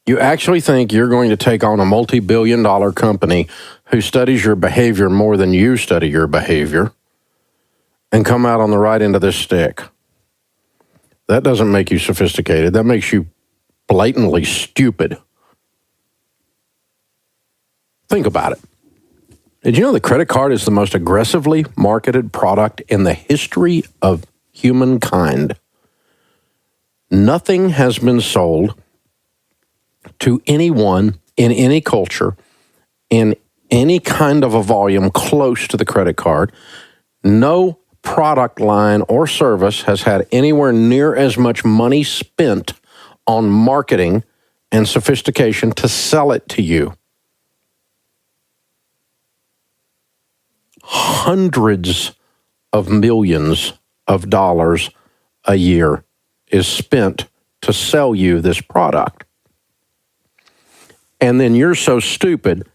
You actually think you're going to take on a multi-billion-dollar company who studies your behavior more than you study your behavior and come out on the right end of this stick. That doesn't make you sophisticated. That makes you blatantly stupid. Think about it. Did you know the credit card is the most aggressively marketed product in the history of humankind? Nothing has been sold to anyone in any culture in any kind of a volume close to the credit card. No product line or service has had anywhere near as much money spent on marketing and sophistication to sell it to you. Hundreds of millions of dollars a year is spent to sell you this product. And then you're so stupid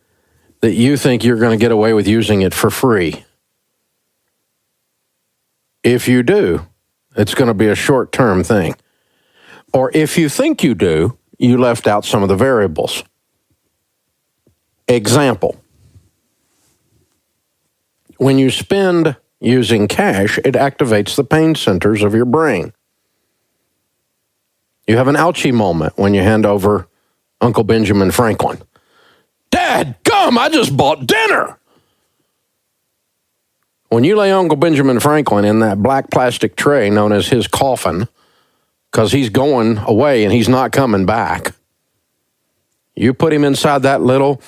that you think you're going to get away with using it for free. If you do, it's going to be a short-term thing. Or if you think you do, you left out some of the variables. Example. When you spend using cash, it activates the pain centers of your brain. You have an ouchie moment when you hand over Uncle Benjamin Franklin. Dad, come, I just bought dinner. When you lay Uncle Benjamin Franklin in that black plastic tray known as his coffin, because he's going away and he's not coming back, you put him inside that little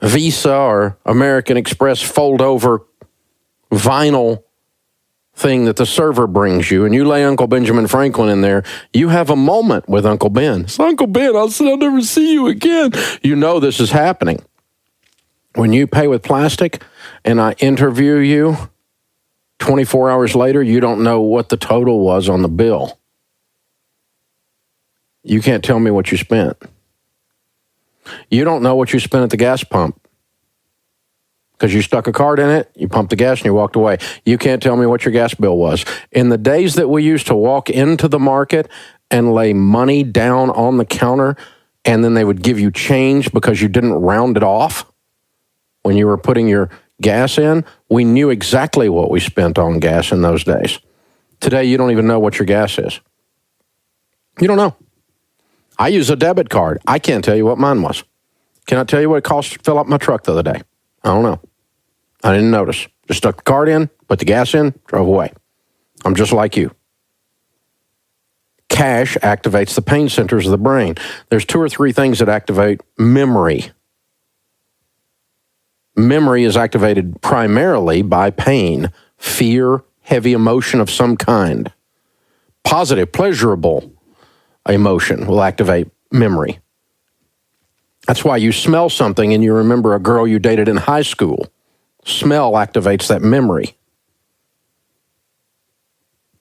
Visa or American Express fold-over vinyl thing that the server brings you, and you lay Uncle Benjamin Franklin in there, you have a moment with Uncle Ben. It's Uncle Ben, I'll never see you again. You know this is happening. When you pay with plastic and I interview you, 24 hours later, you don't know what the total was on the bill. You can't tell me what you spent. You don't know what you spent at the gas pump because you stuck a card in it, you pumped the gas, and you walked away. You can't tell me what your gas bill was. In the days that we used to walk into the market and lay money down on the counter, and then they would give you change because you didn't round it off when you were putting your gas in, we knew exactly what we spent on gas in those days. Today, you don't even know what your gas is. You don't know. I use a debit card. I can't tell you what mine was. Can I tell you what it cost to fill up my truck the other day? I don't know. I didn't notice. Just stuck the card in, put the gas in, drove away. I'm just like you. Cash activates the pain centers of the brain. There's 2 or 3 things that activate memory. Memory is activated primarily by pain, fear, heavy emotion of some kind. Positive, pleasurable emotion will activate memory. That's why you smell something and you remember a girl you dated in high school. Smell activates that memory.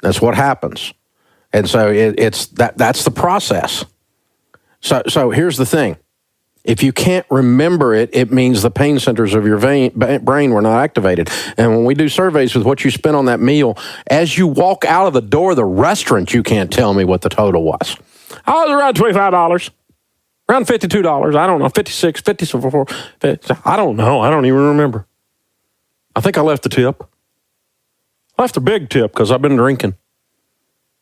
That's what happens. And so that's the process. So here's the thing. If you can't remember it, it means the pain centers of your brain were not activated. And when we do surveys with what you spent on that meal, as you walk out of the door of the restaurant, you can't tell me what the total was. Oh, it was around $25, around $52. I don't know, 56, 54. I don't know. I don't even remember. I think I left the tip. I left a big tip because I've been drinking.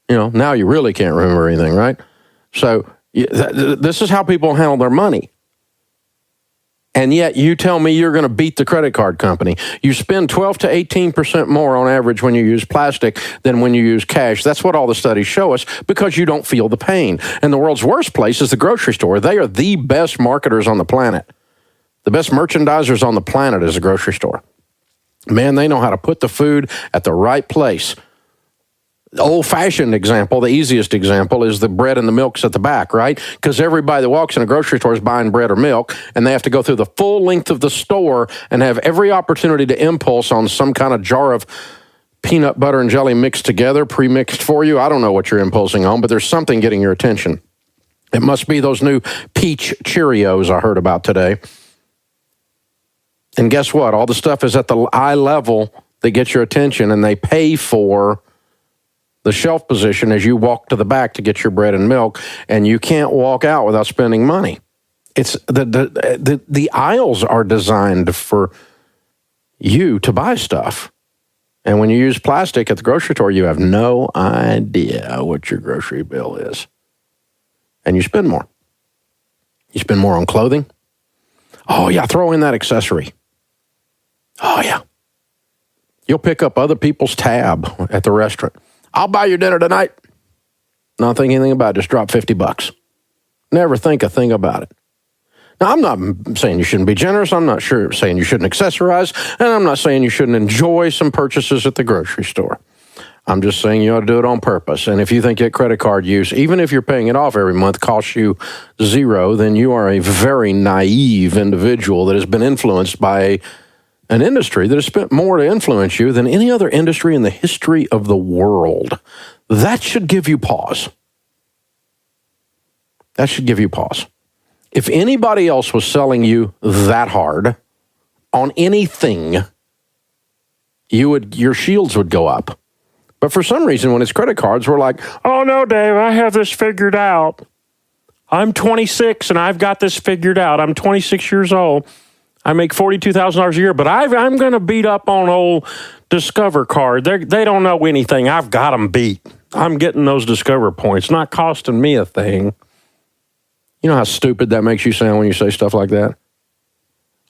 Now you really can't remember anything, right? So this is how people handle their money. And yet you tell me you're going to beat the credit card company. You spend 12 to 18% more on average when you use plastic than when you use cash. That's what all the studies show us because you don't feel the pain. And the world's worst place is the grocery store. They are the best marketers on the planet. The best merchandisers on the planet is the grocery store. Man, they know how to put the food at the right place. The old-fashioned example, the easiest example, is the bread and the milk's at the back, right? Because everybody that walks in a grocery store is buying bread or milk, and they have to go through the full length of the store and have every opportunity to impulse on some kind of jar of peanut butter and jelly mixed together, pre-mixed for you. I don't know what you're impulsing on, but there's something getting your attention. It must be those new peach Cheerios I heard about today. And guess what? All the stuff is at the eye level that gets your attention, and they pay for the shelf position as you walk to the back to get your bread and milk, and you can't walk out without spending money. It's the aisles are designed for you to buy stuff. And when you use plastic at the grocery store, you have no idea what your grocery bill is. And you spend more. You spend more on clothing. Oh, yeah, throw in that accessory. Oh, yeah. You'll pick up other people's tab at the restaurant. I'll buy your dinner tonight. Not think anything about it. Just drop $50. Never think a thing about it. Now, I'm not saying you shouldn't be generous. I'm not saying you shouldn't accessorize. And I'm not saying you shouldn't enjoy some purchases at the grocery store. I'm just saying you ought to do it on purpose. And if you think that credit card use, even if you're paying it off every month, costs you $0, then you are a very naive individual that has been influenced by an industry that has spent more to influence you than any other industry in the history of the world. That should give you pause. That should give you pause. If anybody else was selling you that hard on anything, your shields would go up. But for some reason, when it's credit cards, we're like, oh no, Dave, I have this figured out. I'm 26 and I've got this figured out. I'm 26 years old. I make $42,000 a year, but I'm going to beat up on old Discover card. They don't know anything. I've got them beat. I'm getting those Discover points. Not costing me a thing. You know how stupid that makes you sound when you say stuff like that?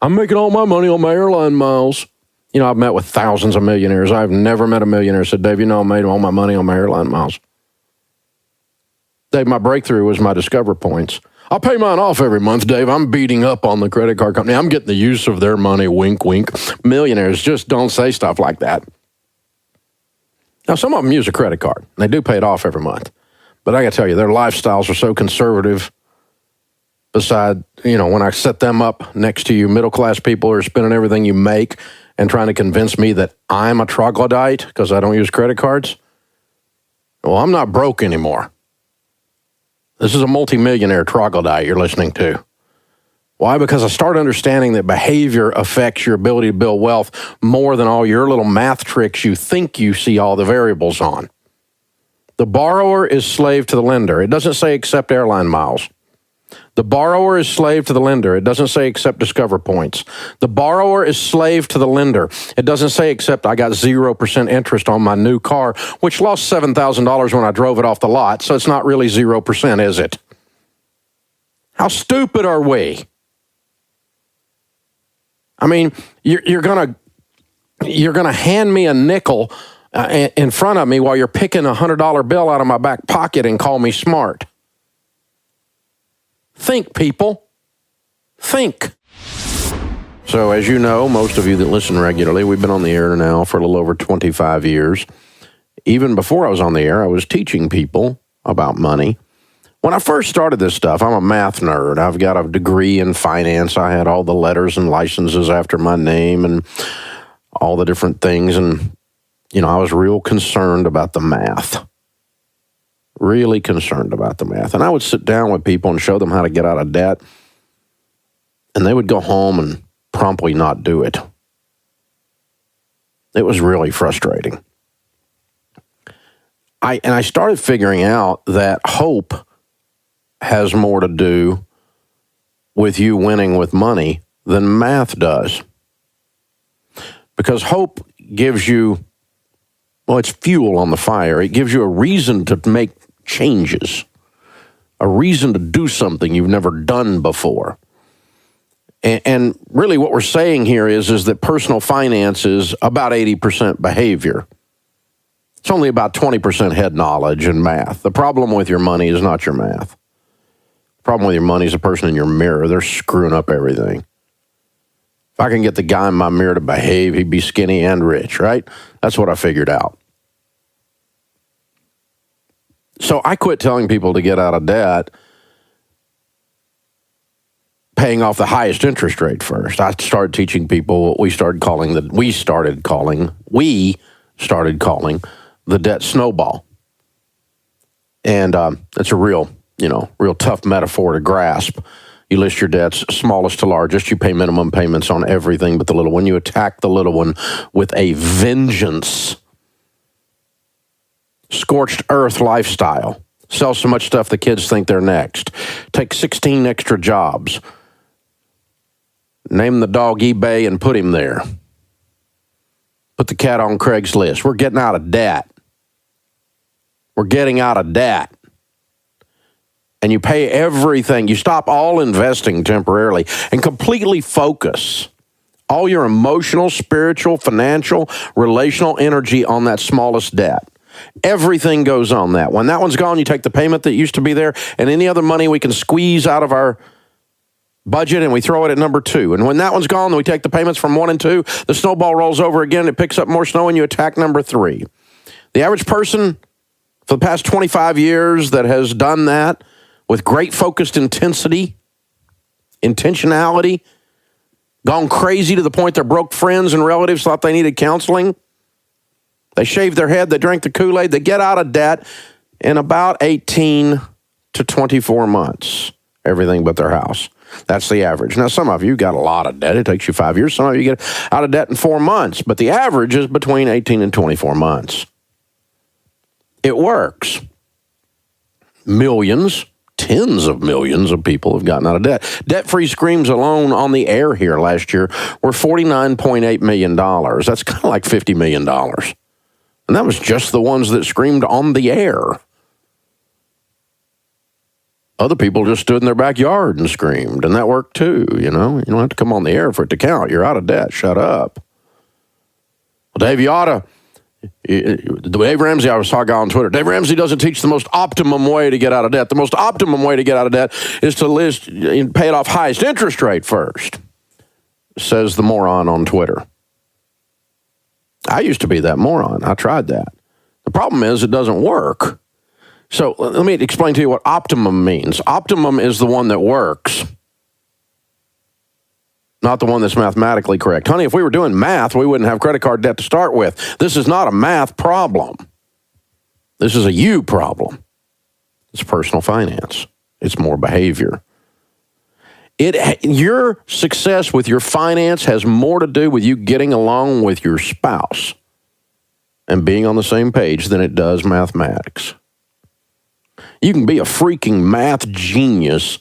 I'm making all my money on my airline miles. You know, I've met with thousands of millionaires. I've never met a millionaire who said, Dave, I made all my money on my airline miles. Dave, my breakthrough was my Discover points. I'll pay mine off every month, Dave. I'm beating up on the credit card company. I'm getting the use of their money, wink, wink. Millionaires just don't say stuff like that. Now, some of them use a credit card. They do pay it off every month. But I got to tell you, their lifestyles are so conservative. Beside, when I set them up next to you middle-class people who are spending everything you make and trying to convince me that I'm a troglodyte because I don't use credit cards, well, I'm not broke anymore. This is a multimillionaire troglodyte you're listening to. Why? Because I start understanding that behavior affects your ability to build wealth more than all your little math tricks you think you see all the variables on. The borrower is slave to the lender. It doesn't say accept airline miles. The borrower is slave to the lender. It doesn't say accept Discover points. The borrower is slave to the lender. It doesn't say accept I got 0% interest on my new car, which lost $7,000 when I drove it off the lot, so it's not really 0%, is it? How stupid are we? I mean, you're gonna hand me a nickel in front of me while you're picking a $100 bill out of my back pocket and call me smart. Think, people. Think. So, as you know, most of you that listen regularly, we've been on the air now for a little over 25 years. Even before I was on the air, I was teaching people about money. When I first started this stuff, I'm a math nerd. I've got a degree in finance. I had all the letters and licenses after my name and all the different things. And, I was real concerned about the math. Really concerned about the math. And I would sit down with people and show them how to get out of debt. And they would go home and promptly not do it. It was really frustrating. I started figuring out that hope has more to do with you winning with money than math does. Because hope gives you, it's fuel on the fire. It gives you a reason to make changes, a reason to do something you've never done before. And really what we're saying here is that personal finance is about 80% behavior. It's only about 20% head knowledge and math. The problem with your money is not your math. The problem with your money is the person in your mirror. They're screwing up everything. If I can get the guy in my mirror to behave, he'd be skinny and rich, right? That's what I figured out. So I quit telling people to get out of debt, paying off the highest interest rate first. I started teaching people what we started calling the debt snowball. And it's a real tough metaphor to grasp. You list your debts smallest to largest. You pay minimum payments on everything but the little one. You attack the little one with a vengeance. Scorched earth lifestyle. Sell so much stuff the kids think they're next. Take 16 extra jobs. Name the dog eBay and put him there. Put the cat on Craigslist. We're getting out of debt. We're getting out of debt. And you pay everything. You stop all investing temporarily and completely focus all your emotional, spiritual, financial, relational energy on that smallest debt. Everything goes on that. When that one's gone, you take the payment that used to be there and any other money we can squeeze out of our budget and we throw it at number 2. And when that one's gone, then we take the payments from 1 and 2. The snowball rolls over again. It picks up more snow and you attack number 3. The average person for the past 25 years that has done that with great focused intensity, intentionality, gone crazy to the point their broke friends and relatives thought they needed counseling. They shaved their head, they drank the Kool-Aid, they get out of debt in about 18 to 24 months, everything but their house. That's the average. Now, some of you got a lot of debt. It takes you 5 years. Some of you get out of debt in 4 months, but the average is between 18 and 24 months. It works. Millions, tens of millions of people have gotten out of debt. Debt-free screams alone on the air here last year were $49.8 million. That's kind of like $50 million. And that was just the ones that screamed on the air. Other people just stood in their backyard and screamed, and that worked too, You don't have to come on the air for it to count. You're out of debt. Shut up. Well, Dave Ramsey, I saw a guy on Twitter. Dave Ramsey doesn't teach the most optimum way to get out of debt. The most optimum way to get out of debt is to list and pay it off highest interest rate first, says the moron on Twitter. I used to be that moron. I tried that. The problem is it doesn't work. So let me explain to you what optimum means. Optimum is the one that works, not the one that's mathematically correct. Honey, if we were doing math, we wouldn't have credit card debt to start with. This is not a math problem. This is a you problem. It's personal finance. It's more behavior. Your success with your finance has more to do with you getting along with your spouse and being on the same page than it does mathematics. You can be a freaking math genius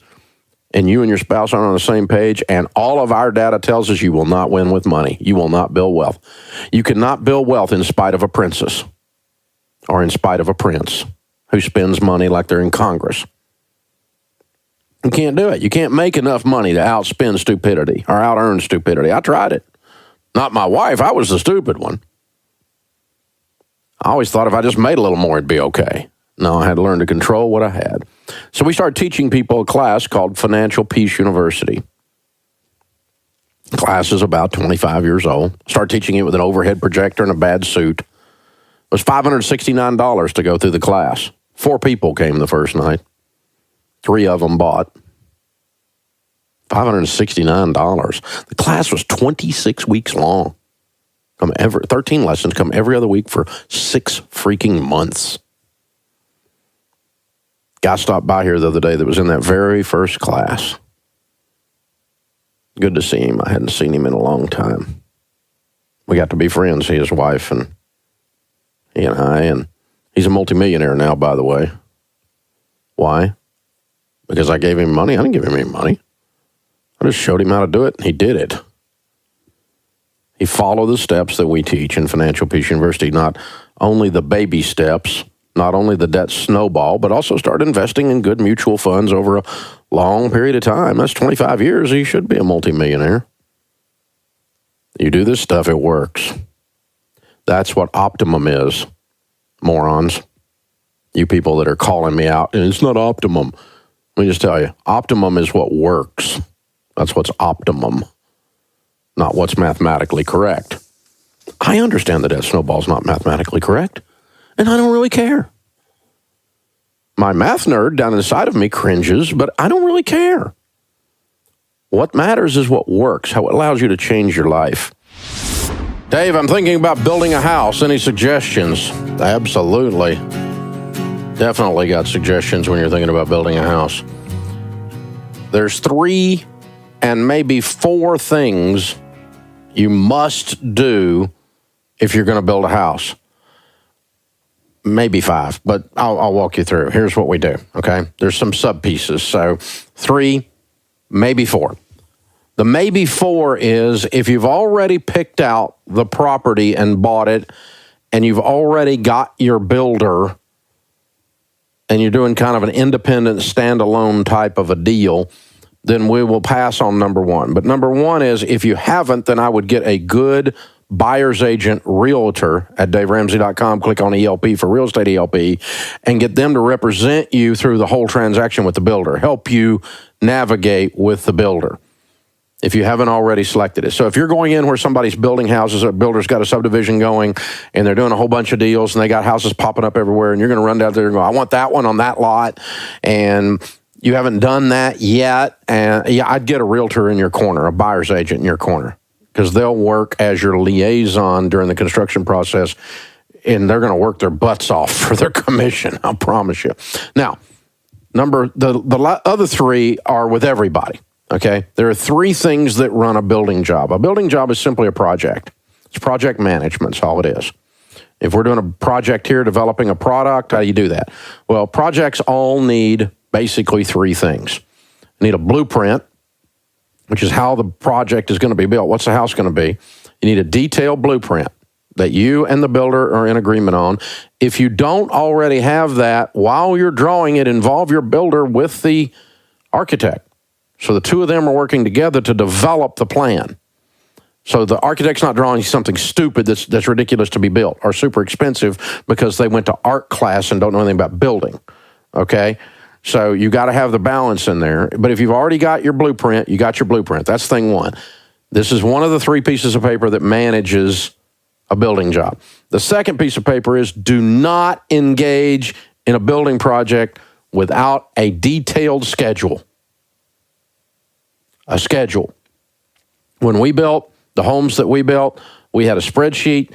and you and your spouse aren't on the same page, and all of our data tells us you will not win with money. You will not build wealth. You cannot build wealth in spite of a princess or in spite of a prince who spends money like they're in Congress. You can't do it. You can't make enough money to outspend stupidity or out-earn stupidity. I tried it. Not my wife. I was the stupid one. I always thought if I just made a little more, it'd be okay. No, I had to learn to control what I had. So we started teaching people a class called Financial Peace University. The class is about 25 years old. Started teaching it with an overhead projector and a bad suit. It was $569 to go through the class. 4 people came the first night. 3 of them bought. $569. The class was 26 weeks long. 13 lessons, come every other week for 6 freaking months. Guy stopped by here the other day that was in that very first class. Good to see him. I hadn't seen him in a long time. We got to be friends, he, his wife, and he and I, and he's a multimillionaire now, by the way. Why? Because I gave him money? I didn't give him any money. I just showed him how to do it, and he did it. He followed the steps that we teach in Financial Peace University, not only the baby steps, not only the debt snowball, but also start investing in good mutual funds over a long period of time. That's 25 years. He should be a multimillionaire. You do this stuff, it works. That's what optimum is, morons. You people that are calling me out, and it's not optimum. Let me just tell you, optimum is what works. That's what's optimum, not what's mathematically correct. I understand that debt snowball's not mathematically correct, and I don't really care. My math nerd down inside of me cringes, but I don't really care. What matters is what works, how it allows you to change your life. Dave, I'm thinking about building a house. Any suggestions? Absolutely. Definitely got suggestions when you're thinking about building a house. There's 3 and maybe 4 things you must do if you're going to build a house. Maybe 5, but I'll walk you through. Here's what we do, okay? There's some sub-pieces, so 3, maybe 4. The maybe 4 is if you've already picked out the property and bought it, and you've already got your builder, and you're doing kind of an independent, standalone type of a deal, then we will pass on number 1. But number 1 is if you haven't, then I would get a good buyer's agent realtor at daveramsey.com. Click on ELP for real estate ELP and get them to represent you through the whole transaction with the builder, help you navigate with the builder if you haven't already selected it. So if you're going in where somebody's building houses, a builder's got a subdivision going, and they're doing a whole bunch of deals, and they got houses popping up everywhere, and you're going to run down there and go, I want that one on that lot, and you haven't done that yet, and yeah, I'd get a realtor in your corner, a buyer's agent in your corner, because they'll work as your liaison during the construction process, and they're going to work their butts off for their commission, I promise you. Now, the other 3 are with everybody. Okay, there are 3 things that run a building job. A building job is simply a project. It's project management, that's all it is. If we're doing a project here, developing a product, how do you do that? Well, projects all need basically 3 things. You need a blueprint, which is how the project is going to be built. What's the house going to be? You need a detailed blueprint that you and the builder are in agreement on. If you don't already have that, while you're drawing it, involve your builder with the architect. So the 2 of them are working together to develop the plan. So the architect's not drawing something stupid that's ridiculous to be built or super expensive because they went to art class and don't know anything about building, okay? So you got to have the balance in there. But if you've already got your blueprint, you got your blueprint. That's thing 1. This is one of the 3 pieces of paper that manages a building job. The second piece of paper is do not engage in a building project without a detailed schedule. A schedule. When we built the homes that we built, we had a spreadsheet,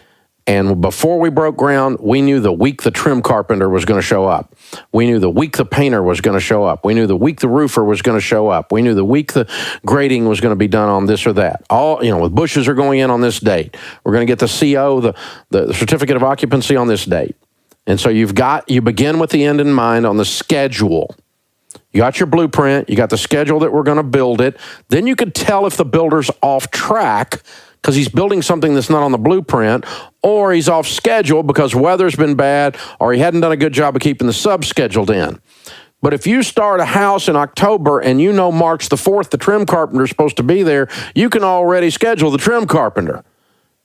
and before we broke ground, we knew the week the trim carpenter was going to show up. We knew the week the painter was going to show up. We knew the week the roofer was going to show up. We knew the week the grading was going to be done on this or that. All, the bushes are going in on this date. We're going to get the CO, the certificate of occupancy on this date. And so you begin with the end in mind on the schedule. You got your blueprint, you got the schedule that we're going to build it. Then you could tell if the builder's off track because he's building something that's not on the blueprint, or he's off schedule because weather's been bad, or he hadn't done a good job of keeping the subs scheduled in. But if you start a house in October and you know March the 4th, the trim carpenter is supposed to be there, you can already schedule the trim carpenter.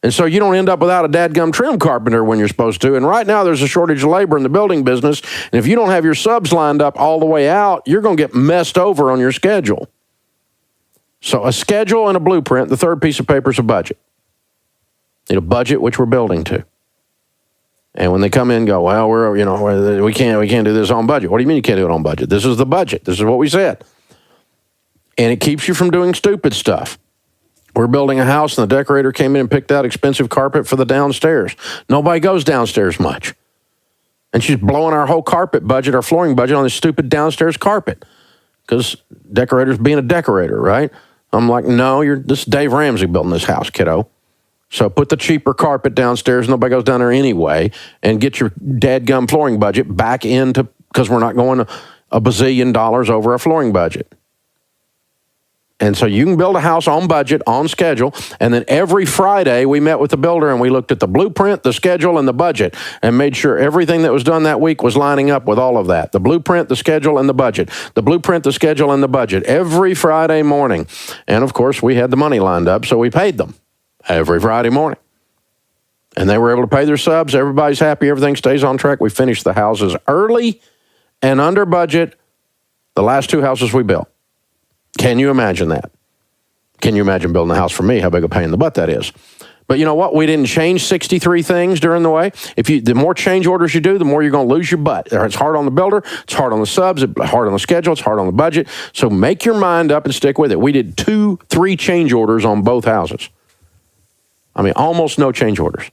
And so you don't end up without a dadgum trim carpenter when you're supposed to. And right now there's a shortage of labor in the building business. And if you don't have your subs lined up all the way out, you're going to get messed over on your schedule. So a schedule and a blueprint. The 3rd piece of paper is a budget. Need a budget, which we're building to. And when they come in and go, well, we can't do this on budget. What do you mean you can't do it on budget? This is the budget. This is what we said. And it keeps you from doing stupid stuff. We're building a house, and the decorator came in and picked out expensive carpet for the downstairs. Nobody goes downstairs much. And she's blowing our whole carpet budget, our flooring budget, on this stupid downstairs carpet. Because decorator's being a decorator, right? I'm like, no, this is Dave Ramsey building this house, kiddo. So put the cheaper carpet downstairs. Nobody goes down there anyway. And get your dadgum flooring budget back into, because we're not going a bazillion dollars over our flooring budget. And so you can build a house on budget, on schedule, and then every Friday we met with the builder and we looked at the blueprint, the schedule, and the budget and made sure everything that was done that week was lining up with all of that. The blueprint, the schedule, and the budget. The blueprint, the schedule, and the budget every Friday morning. And, of course, we had the money lined up, so we paid them every Friday morning. And they were able to pay their subs. Everybody's happy. Everything stays on track. We finished the houses early and under budget, the last 2 houses we built. Can you imagine that? Can you imagine building a house for me? How big a pain in the butt that is. But you know what? We didn't change 63 things during the way. The more change orders you do, the more you're going to lose your butt. It's hard on the builder. It's hard on the subs. It's hard on the schedule. It's hard on the budget. So make your mind up and stick with it. We did 2-3 change orders on both houses. I mean, almost no change orders.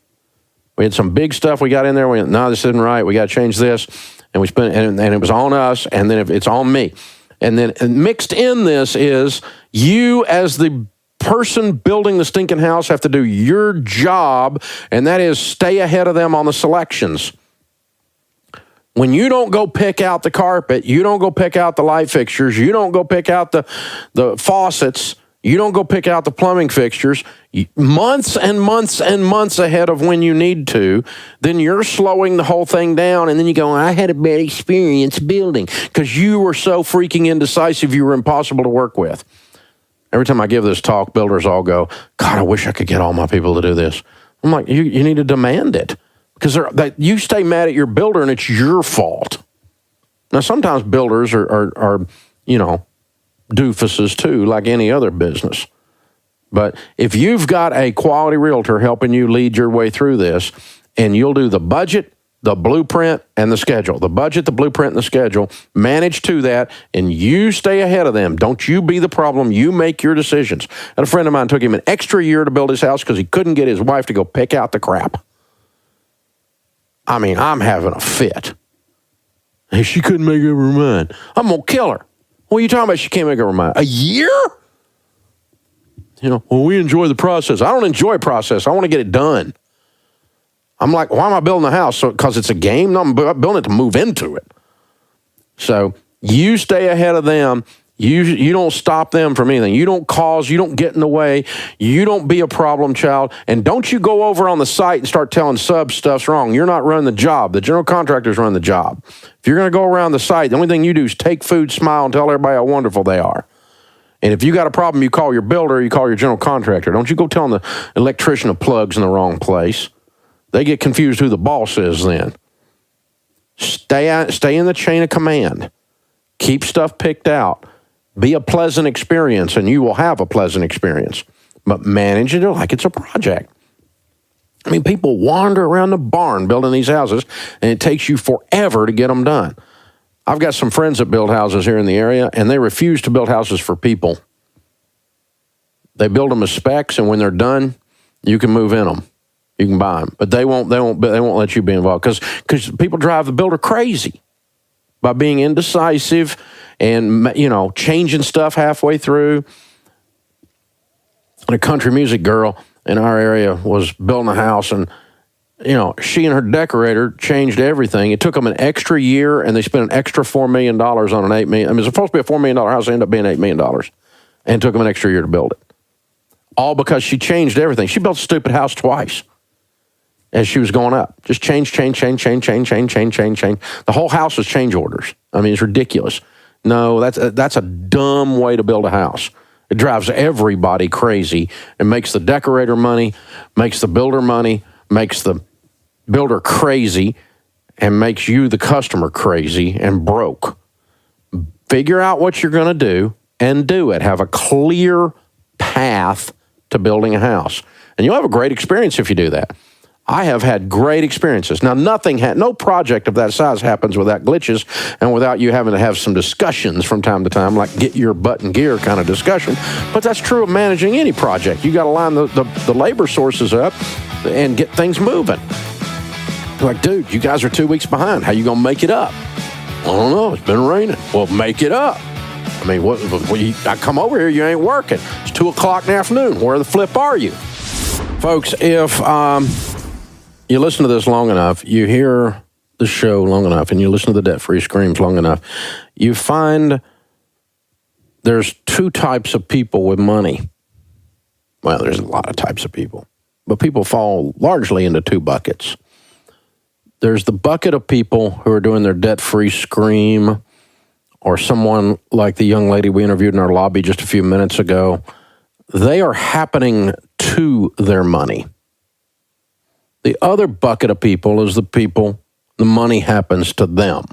We had some big stuff we got in there. We went, no, this isn't right. We got to change this. And we spent, and it was on us. And then it's on me. And then mixed in this is you as the person building the stinking house have to do your job, and that is stay ahead of them on the selections. When you don't go pick out the carpet, you don't go pick out the light fixtures, you don't go pick out the faucets, you don't go pick out the plumbing fixtures, months and months and months ahead of when you need to, then you're slowing the whole thing down. And then you go, I had a bad experience building because you were so freaking indecisive, you were impossible to work with. Every time I give this talk, builders all go, God, I wish I could get all my people to do this. I'm like, you need to demand it because you stay mad at your builder and it's your fault. Now, sometimes builders are doofuses too, like any other business. But if you've got a quality realtor helping you lead your way through this, and you'll do the budget, the blueprint, and the schedule. The budget, the blueprint, and the schedule. Manage to that, and you stay ahead of them. Don't you be the problem. You make your decisions. And a friend of mine took him an extra year to build his house because he couldn't get his wife to go pick out the crap. I mean, I'm having a fit. And she couldn't make up her mind. I'm going to kill her. What are you talking about? She can't make up her mind. A year? Well, we enjoy the process. I don't enjoy process. I want to get it done. I'm like, why am I building a house? Because it's a game? No, I'm building it to move into it. So you stay ahead of them. You don't stop them from anything. You don't get in the way. You don't be a problem child. And don't you go over on the site and start telling subs stuff's wrong. You're not running the job. The general contractors run the job. If you're going to go around the site, the only thing you do is take food, smile, and tell everybody how wonderful they are. And if you got a problem, you call your builder, you call your general contractor. Don't you go telling the electrician the plug's in the wrong place. They get confused who the boss is then. Stay in the chain of command. Keep stuff picked out. Be a pleasant experience, and you will have a pleasant experience. But manage it like it's a project. I mean, people wander around the barn building these houses, and it takes you forever to get them done. I've got some friends that build houses here in the area, and they refuse to build houses for people. They build them as specs, and when they're done, you can move in them. You can buy them, but they won't let you be involved because people drive the builder crazy by being indecisive and changing stuff halfway through. And a country music girl in our area was building a house, and she and her decorator changed everything. It took them an extra year, and they spent an extra $4 million on an $8 million. I mean, it was supposed to be a $4 million house. It ended up being $8 million, and it took them an extra year to build it. All because she changed everything. She built a stupid house twice as she was going up. Just change. The whole house was change orders. I mean, it's ridiculous. No, that's a dumb way to build a house. It drives everybody crazy and makes the decorator money, makes the builder money, makes the builder crazy, and makes you, the customer, crazy and broke. Figure out what you're going to do and do it. Have a clear path to building a house. And you'll have a great experience if you do that. I have had great experiences. Now, no project of that size happens without glitches and without you having to have some discussions from time to time, like get your butt in gear kind of discussion. But that's true of managing any project. You got to line the labor sources up and get things moving. Like, dude, you guys are 2 weeks behind. How you going to make it up? I don't know. It's been raining. Well, make it up. I mean, I come over here, you ain't working. It's 2 o'clock in the afternoon. Where the flip are you? Folks, if you listen to this long enough, you hear the show long enough, and you listen to the debt-free screams long enough, you find there's two types of people with money. Well, there's a lot of types of people, but people fall largely into two buckets. There's the bucket of people who are doing their debt-free scream, or someone like the young lady we interviewed in our lobby just a few minutes ago. They are happening to their money. The other bucket of people is the money happens to them.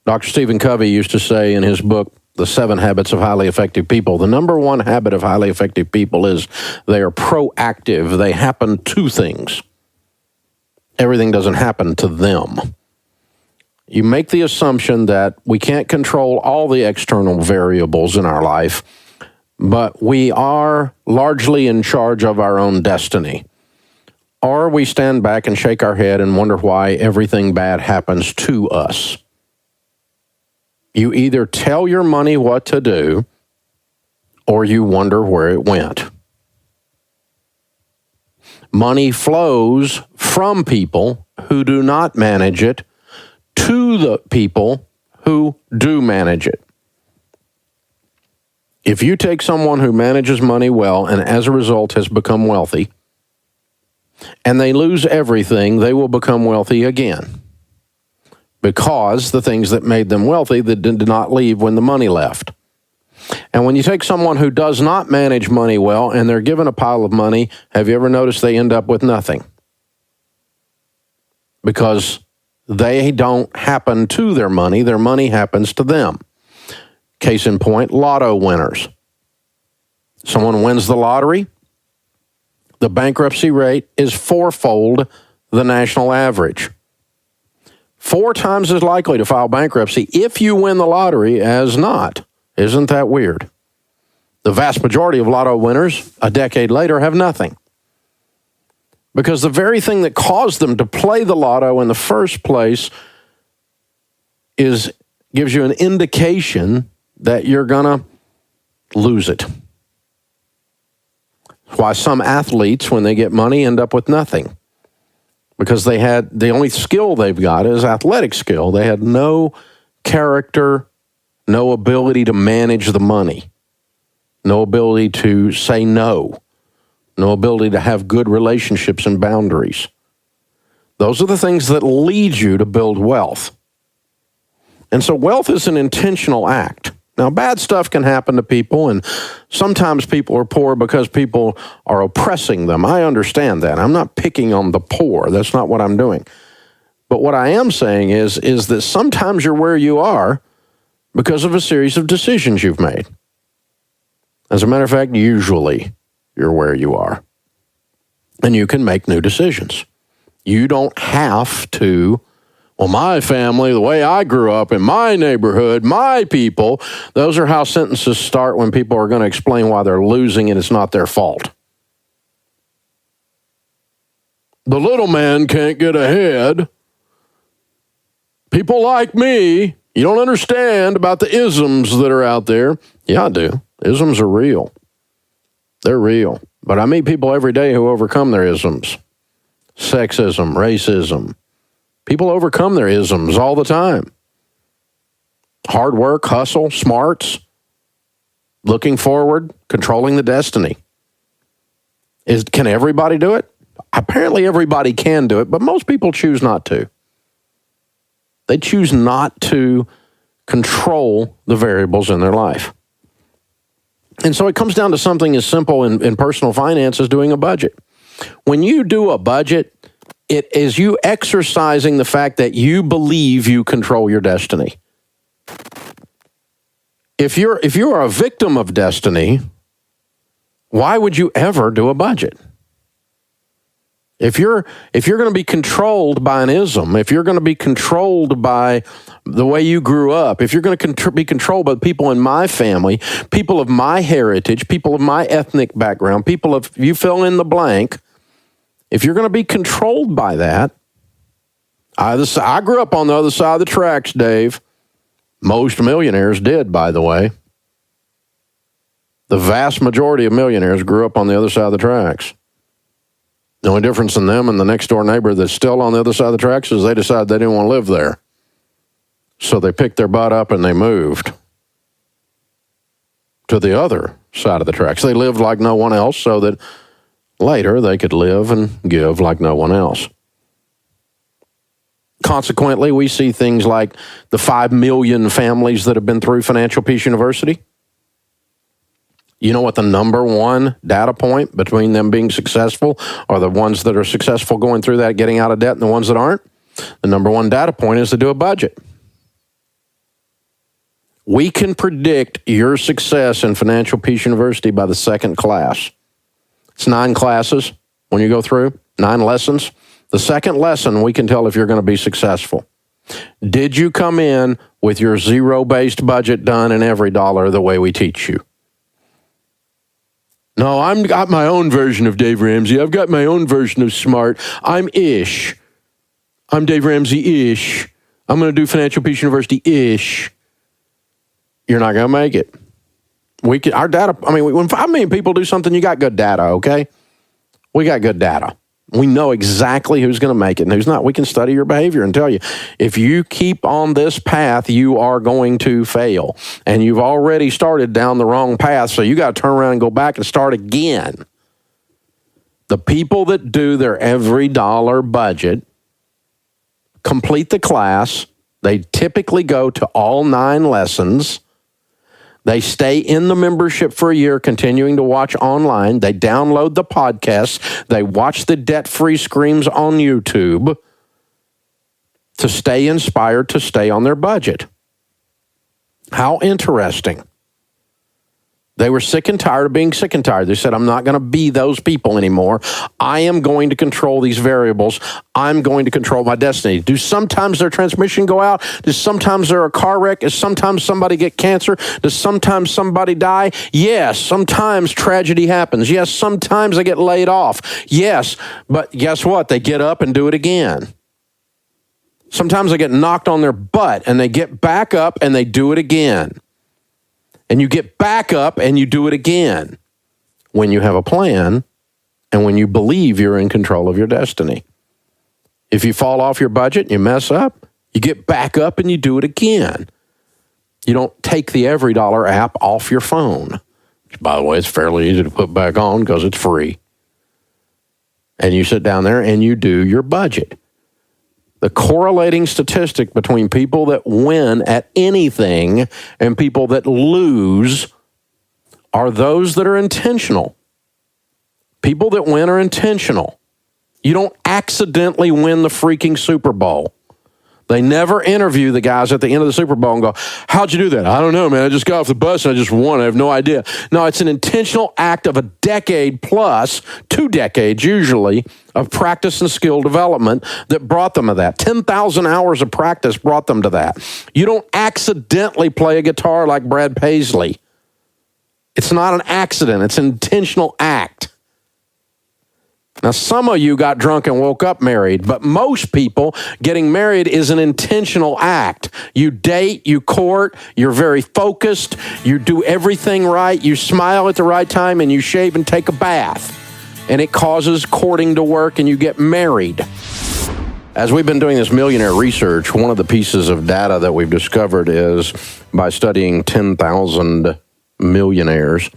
Dr. Stephen Covey used to say in his book, The 7 Habits of Highly Effective People, the number one habit of highly effective people is they are proactive. They happen to things. Everything doesn't happen to them. You make the assumption that we can't control all the external variables in our life, but we are largely in charge of our own destiny. Or we stand back and shake our head and wonder why everything bad happens to us. You either tell your money what to do, or you wonder where it went. Money flows from people who do not manage it to the people who do manage it. If you take someone who manages money well and as a result has become wealthy, and they lose everything, they will become wealthy again. Because the things that made them wealthy that did not leave when the money left. And when you take someone who does not manage money well and they're given a pile of money, have you ever noticed they end up with nothing? Because they don't happen to their money happens to them. Case in point, lotto winners. Someone wins the lottery, the bankruptcy rate is fourfold the national average. 4 times as likely to file bankruptcy if you win the lottery as not. Isn't that weird? The vast majority of lotto winners a decade later have nothing. Because the very thing that caused them to play the lotto in the first place gives you an indication that you're going to lose it. That's why some athletes, when they get money, end up with nothing. Because the only skill they've got is athletic skill. They had no character, no ability to manage the money, no ability to say no, no ability to have good relationships and boundaries. Those are the things that lead you to build wealth. And so wealth is an intentional act. Now, bad stuff can happen to people, and sometimes people are poor because people are oppressing them. I understand that. I'm not picking on the poor. That's not what I'm doing. But what I am saying is that sometimes you're where you are because of a series of decisions you've made. As a matter of fact, usually you're where you are. And you can make new decisions. You don't have to, well, my family, the way I grew up in my neighborhood, my people, those are how sentences start when people are going to explain why they're losing and it's not their fault. The little man can't get ahead. People like me, you don't understand about the isms that are out there. Yeah, I do. Isms are real. They're real. But I meet people every day who overcome their isms. Sexism, racism. People overcome their isms all the time. Hard work, hustle, smarts, looking forward, controlling the destiny. Can everybody do it? Apparently everybody can do it, but most people choose not to. They choose not to control the variables in their life. And so it comes down to something as simple in personal finance as doing a budget. When you do a budget, it is you exercising the fact that you believe you control your destiny. If you're a victim of destiny, why would you ever do a budget? If you're going to be controlled by an ism, if you're going to be controlled by the way you grew up, if you're going to be controlled by the people in my family, people of my heritage, people of my ethnic background, people of, you fill in the blank, if you're going to be controlled by that, I grew up on the other side of the tracks, Dave. Most millionaires did, by the way. The vast majority of millionaires grew up on the other side of the tracks. The only difference in them and the next door neighbor that's still on the other side of the tracks is they decided they didn't want to live there. So they picked their butt up and they moved to the other side of the tracks. They lived like no one else so that later they could live and give like no one else. Consequently, we see things like the 5 million families that have been through Financial Peace University. You know what the number one data point between them being successful are the ones that are successful going through that, getting out of debt, and the ones that aren't? The number one data point is to do a budget. We can predict your success in Financial Peace University by the second class. It's 9 classes when you go through, 9 lessons. The second lesson, we can tell if you're going to be successful. Did you come in with your zero-based budget done in every dollar the way we teach you? No, I've got my own version of Dave Ramsey. I've got my own version of smart. I'm Ish. I'm Dave Ramsey Ish. I'm going to do Financial Peace University Ish. You're not going to make it. Our data, when 5 million people do something, you got good data, okay? We got good data. We know exactly who's going to make it and who's not. We can study your behavior and tell you, if you keep on this path, you are going to fail. And you've already started down the wrong path, so you got to turn around and go back and start again. The people that do their every dollar budget complete the class. They typically go to all 9 lessons. They stay in the membership for a year, continuing to watch online. They download the podcasts. They watch the debt-free screams on YouTube to stay inspired, to stay on their budget. How interesting. They were sick and tired of being sick and tired. They said, I'm not going to be those people anymore. I am going to control these variables. I'm going to control my destiny. Do sometimes their transmission go out? Does sometimes there a car wreck? Does sometimes somebody get cancer? Does sometimes somebody die? Yes, sometimes tragedy happens. Yes, sometimes they get laid off. Yes, but guess what? They get up and do it again. Sometimes they get knocked on their butt and they get back up and they do it again. And you get back up and you do it again when you have a plan and when you believe you're in control of your destiny. If you fall off your budget and you mess up, you get back up and you do it again. You don't take the Every Dollar app off your phone, which, by the way, it's fairly easy to put back on because it's free. And you sit down there and you do your budget. The correlating statistic between people that win at anything and people that lose are those that are intentional. People that win are intentional. You don't accidentally win the freaking Super Bowl. They never interview the guys at the end of the Super Bowl and go, how'd you do that? I don't know, man. I just got off the bus and I just won. I have no idea. No, it's an intentional act of a decade plus, 2 decades usually, of practice and skill development that brought them to that. 10,000 hours of practice brought them to that. You don't accidentally play a guitar like Brad Paisley. It's not an accident. It's an intentional act. Now, some of you got drunk and woke up married, but most people getting married is an intentional act. You date, you court, you're very focused, you do everything right, you smile at the right time, and you shave and take a bath. And it causes courting to work, and you get married. As we've been doing this millionaire research, one of the pieces of data that we've discovered is by studying 10,000 millionaires,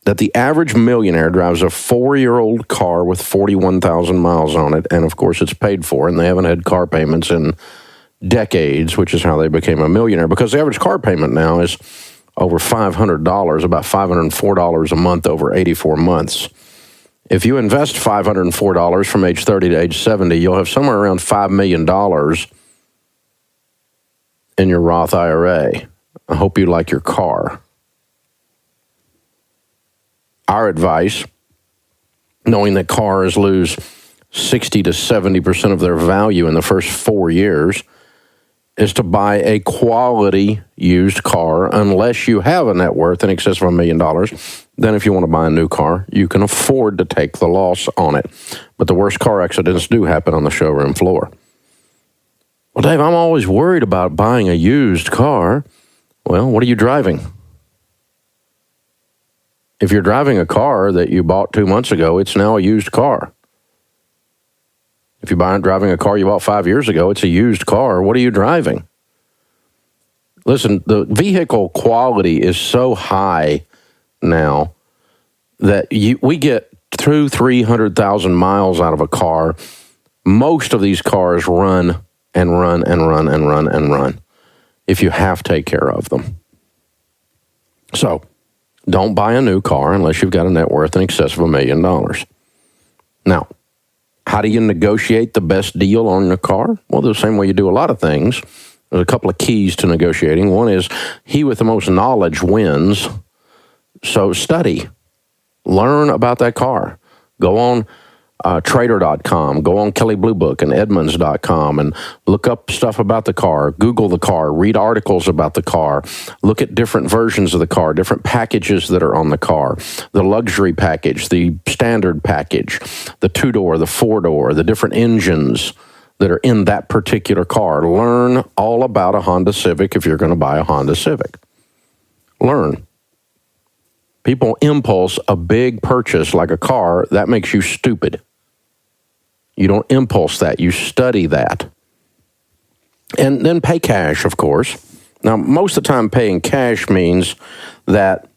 that the average millionaire drives a 4-year-old car with 41,000 miles on it, and of course it's paid for, and they haven't had car payments in decades, which is how they became a millionaire, because the average car payment now is over $500, about $504 a month over 84 months. If you invest $504 from age 30 to age 70, you'll have somewhere around $5 million in your Roth IRA. I hope you like your car. Our advice, knowing that cars lose 60 to 70% of their value in the first 4 years is to buy a quality used car, unless you have a net worth in excess of $1 million. Then if you want to buy a new car, you can afford to take the loss on it. But the worst car accidents do happen on the showroom floor. Well, Dave, I'm always worried about buying a used car. Well, what are you driving? If you're driving a car that you bought 2 months ago, it's now a used car. If you're driving a car you bought 5 years ago, it's a used car. What are you driving? Listen, the vehicle quality is so high now that we get through 300,000 miles out of a car. Most of these cars run and run and run and run and run if you have to take care of them. So don't buy a new car unless you've got a net worth in excess of $1 million. Now, how do you negotiate the best deal on your car? Well, the same way you do a lot of things. There's a couple of keys to negotiating. One is he with the most knowledge wins. So study. Learn about that car. Go on Trader.com. Go on Kelley Blue Book and Edmunds.com and look up stuff about the car. Google the car. Read articles about the car. Look at different versions of the car, different packages that are on the car. The luxury package, the standard package, the 2-door, the 4-door, the different engines that are in that particular car. Learn all about a Honda Civic if you're going to buy a Honda Civic. Learn. People impulse a big purchase like a car. That makes you stupid. You don't impulse that. You study that. And then pay cash, of course. Now, most of the time, paying cash means that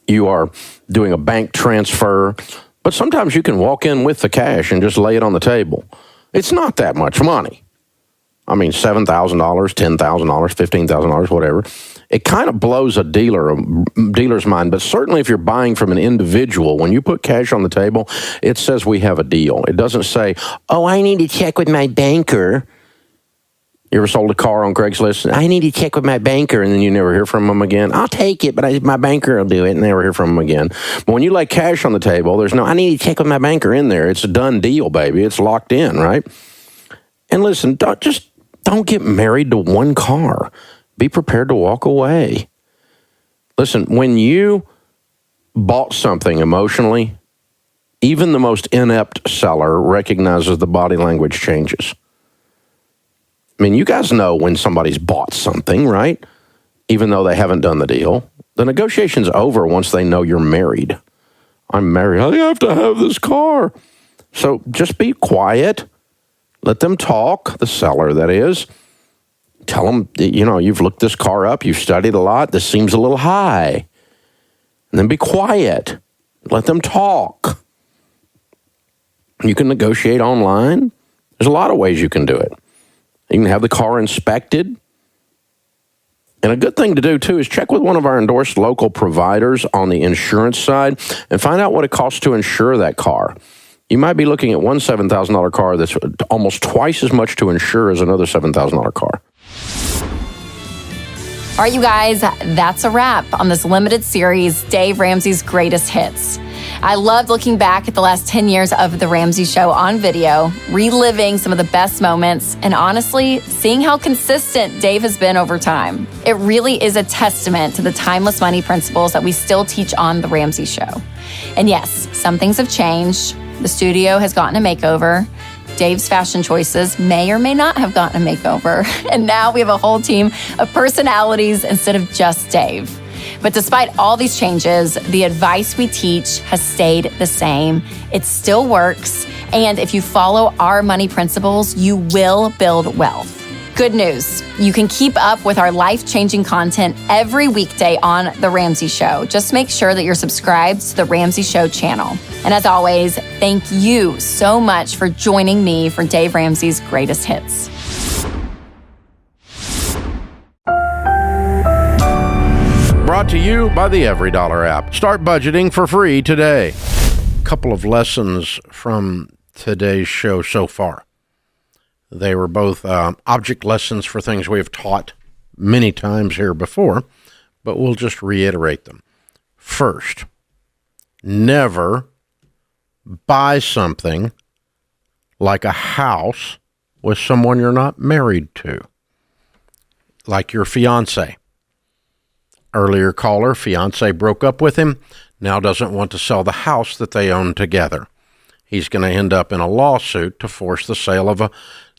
you are doing a bank transfer. But sometimes you can walk in with the cash and just lay it on the table. It's not that much money. I mean, $7,000, $10,000, $15,000, whatever. It kind of blows a dealer's mind, but certainly if you're buying from an individual, when you put cash on the table, it says we have a deal. It doesn't say, oh, I need to check with my banker. You ever sold a car on Craigslist? I need to check with my banker, and then you never hear from them again. I'll take it, but my banker will do it, and never hear from them again. But when you lay cash on the table, there's no, I need to check with my banker in there. It's a done deal, baby. It's locked in, right? And listen, don't get married to one car. Be prepared to walk away. Listen, when you bought something emotionally, even the most inept seller recognizes the body language changes. I mean, you guys know when somebody's bought something, right? Even though they haven't done the deal. The negotiation's over once they know you're married. I'm married. I have to have this car. So just be quiet. Let them talk, the seller, that is. Tell them, you've looked this car up. You've studied a lot. This seems a little high. And then be quiet. Let them talk. You can negotiate online. There's a lot of ways you can do it. You can have the car inspected. And a good thing to do, too, is check with one of our endorsed local providers on the insurance side and find out what it costs to insure that car. You might be looking at one $7,000 car that's almost twice as much to insure as another $7,000 car. All right, you guys, that's a wrap on this limited series, Dave Ramsey's Greatest Hits. I loved looking back at the last 10 years of The Ramsey Show on video, reliving some of the best moments, and honestly, seeing how consistent Dave has been over time. It really is a testament to the timeless money principles that we still teach on The Ramsey Show. And yes, some things have changed. The studio has gotten a makeover. Dave's fashion choices may or may not have gotten a makeover. And now we have a whole team of personalities instead of just Dave. But despite all these changes, the advice we teach has stayed the same. It still works. And if you follow our money principles, you will build wealth. Good news, you can keep up with our life-changing content every weekday on The Ramsey Show. Just make sure that you're subscribed to The Ramsey Show channel. And as always, thank you so much for joining me for Dave Ramsey's Greatest Hits. Brought to you by the EveryDollar app. Start budgeting for free today. Couple of lessons from today's show so far. They were both object lessons for things we have taught many times here before, but we'll just reiterate them. First, never buy something like a house with someone you're not married to, like your fiance. Earlier caller, fiance broke up with him, now doesn't want to sell the house that they own together. He's going to end up in a lawsuit to force the sale of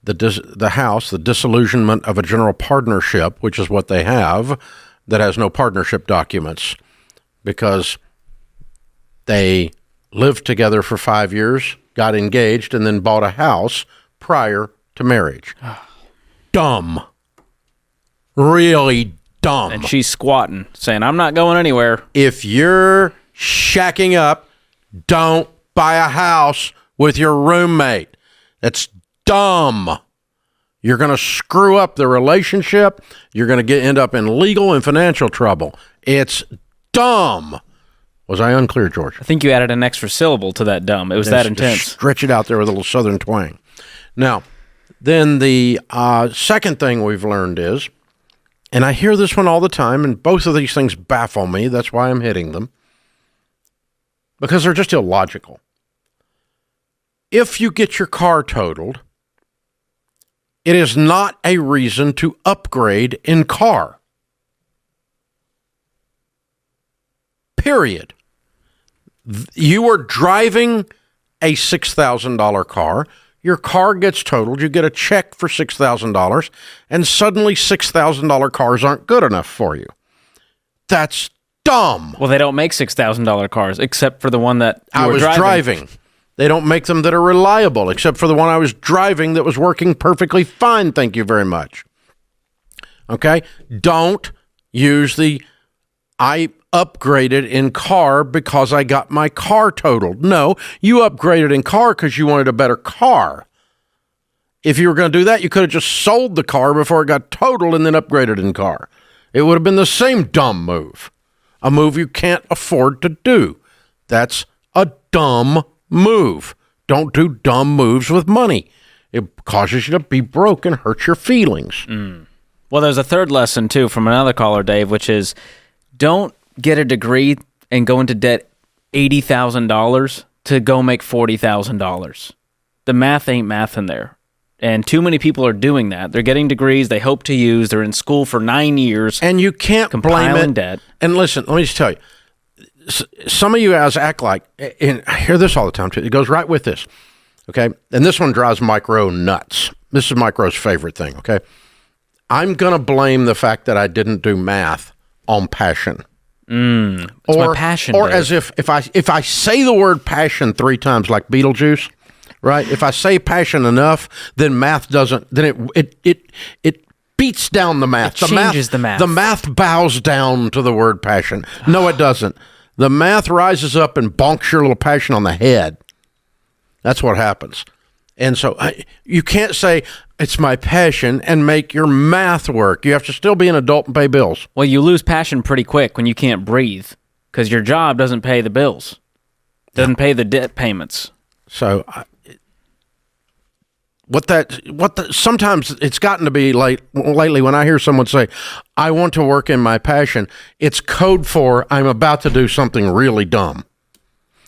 the house, the disillusionment of a general partnership, which is what they have, that has no partnership documents, because they lived together for 5 years, got engaged, and then bought a house prior to marriage. Dumb. Really dumb. And she's squatting, saying, I'm not going anywhere. If you're shacking up, don't buy a house with your roommate. That's dumb. You're going to screw up the relationship. You're going to end up in legal and financial trouble. It's dumb. Was I unclear, George? I think you added an extra syllable to that dumb. It was that intense. Stretch it out there with a little southern twang. Now, then the second thing we've learned is, and I hear this one all the time, and both of these things baffle me. That's why I'm hitting them. Because they're just illogical. If you get your car totaled, it is not a reason to upgrade in car. Period. You are driving a $6,000 car. Your car gets totaled. You get a check for $6,000, and suddenly $6,000 cars aren't good enough for you. That's dumb. Well, they don't make $6,000 cars, except for the one that I was driving. They don't make them that are reliable, except for the one I was driving that was working perfectly fine. Thank you very much. Okay? Don't use I upgraded in car because I got my car totaled. No, you upgraded in car because you wanted a better car. If you were going to do that, you could have just sold the car before it got totaled and then upgraded in car. It would have been the same dumb move. A move you can't afford to do. That's a dumb move. Don't do dumb moves with money. It causes you to be broke and hurt your feelings. Well, there's a third lesson, too, from another caller, Dave, which is don't get a degree and go into debt $80,000 to go make $40,000. The math ain't math in there. And too many people are doing that. They're getting degrees they hope to use. They're in school for 9 years. And you can't blame it. Debt. And listen, let me just tell you, some of you guys act like, and I hear this all the time too, it goes right with this, okay? And this one drives Micro nuts. This is Micro's favorite thing, okay? I'm going to blame the fact that I didn't do math on passion. It's my passion. Or Dave. as if I say the word passion 3 times like Beetlejuice, right? If I say passion enough, then math doesn't, then it beats down the math. It changes the math. The math bows down to the word passion. No, it doesn't. The math rises up and bonks your little passion on the head. That's what happens. And so you can't say it's my passion and make your math work. You have to still be an adult and pay bills. Well, you lose passion pretty quick when you can't breathe because your job doesn't pay the bills, doesn't pay the debt payments. So sometimes it's gotten to be lately when I hear someone say, I want to work in my passion, it's code for I'm about to do something really dumb.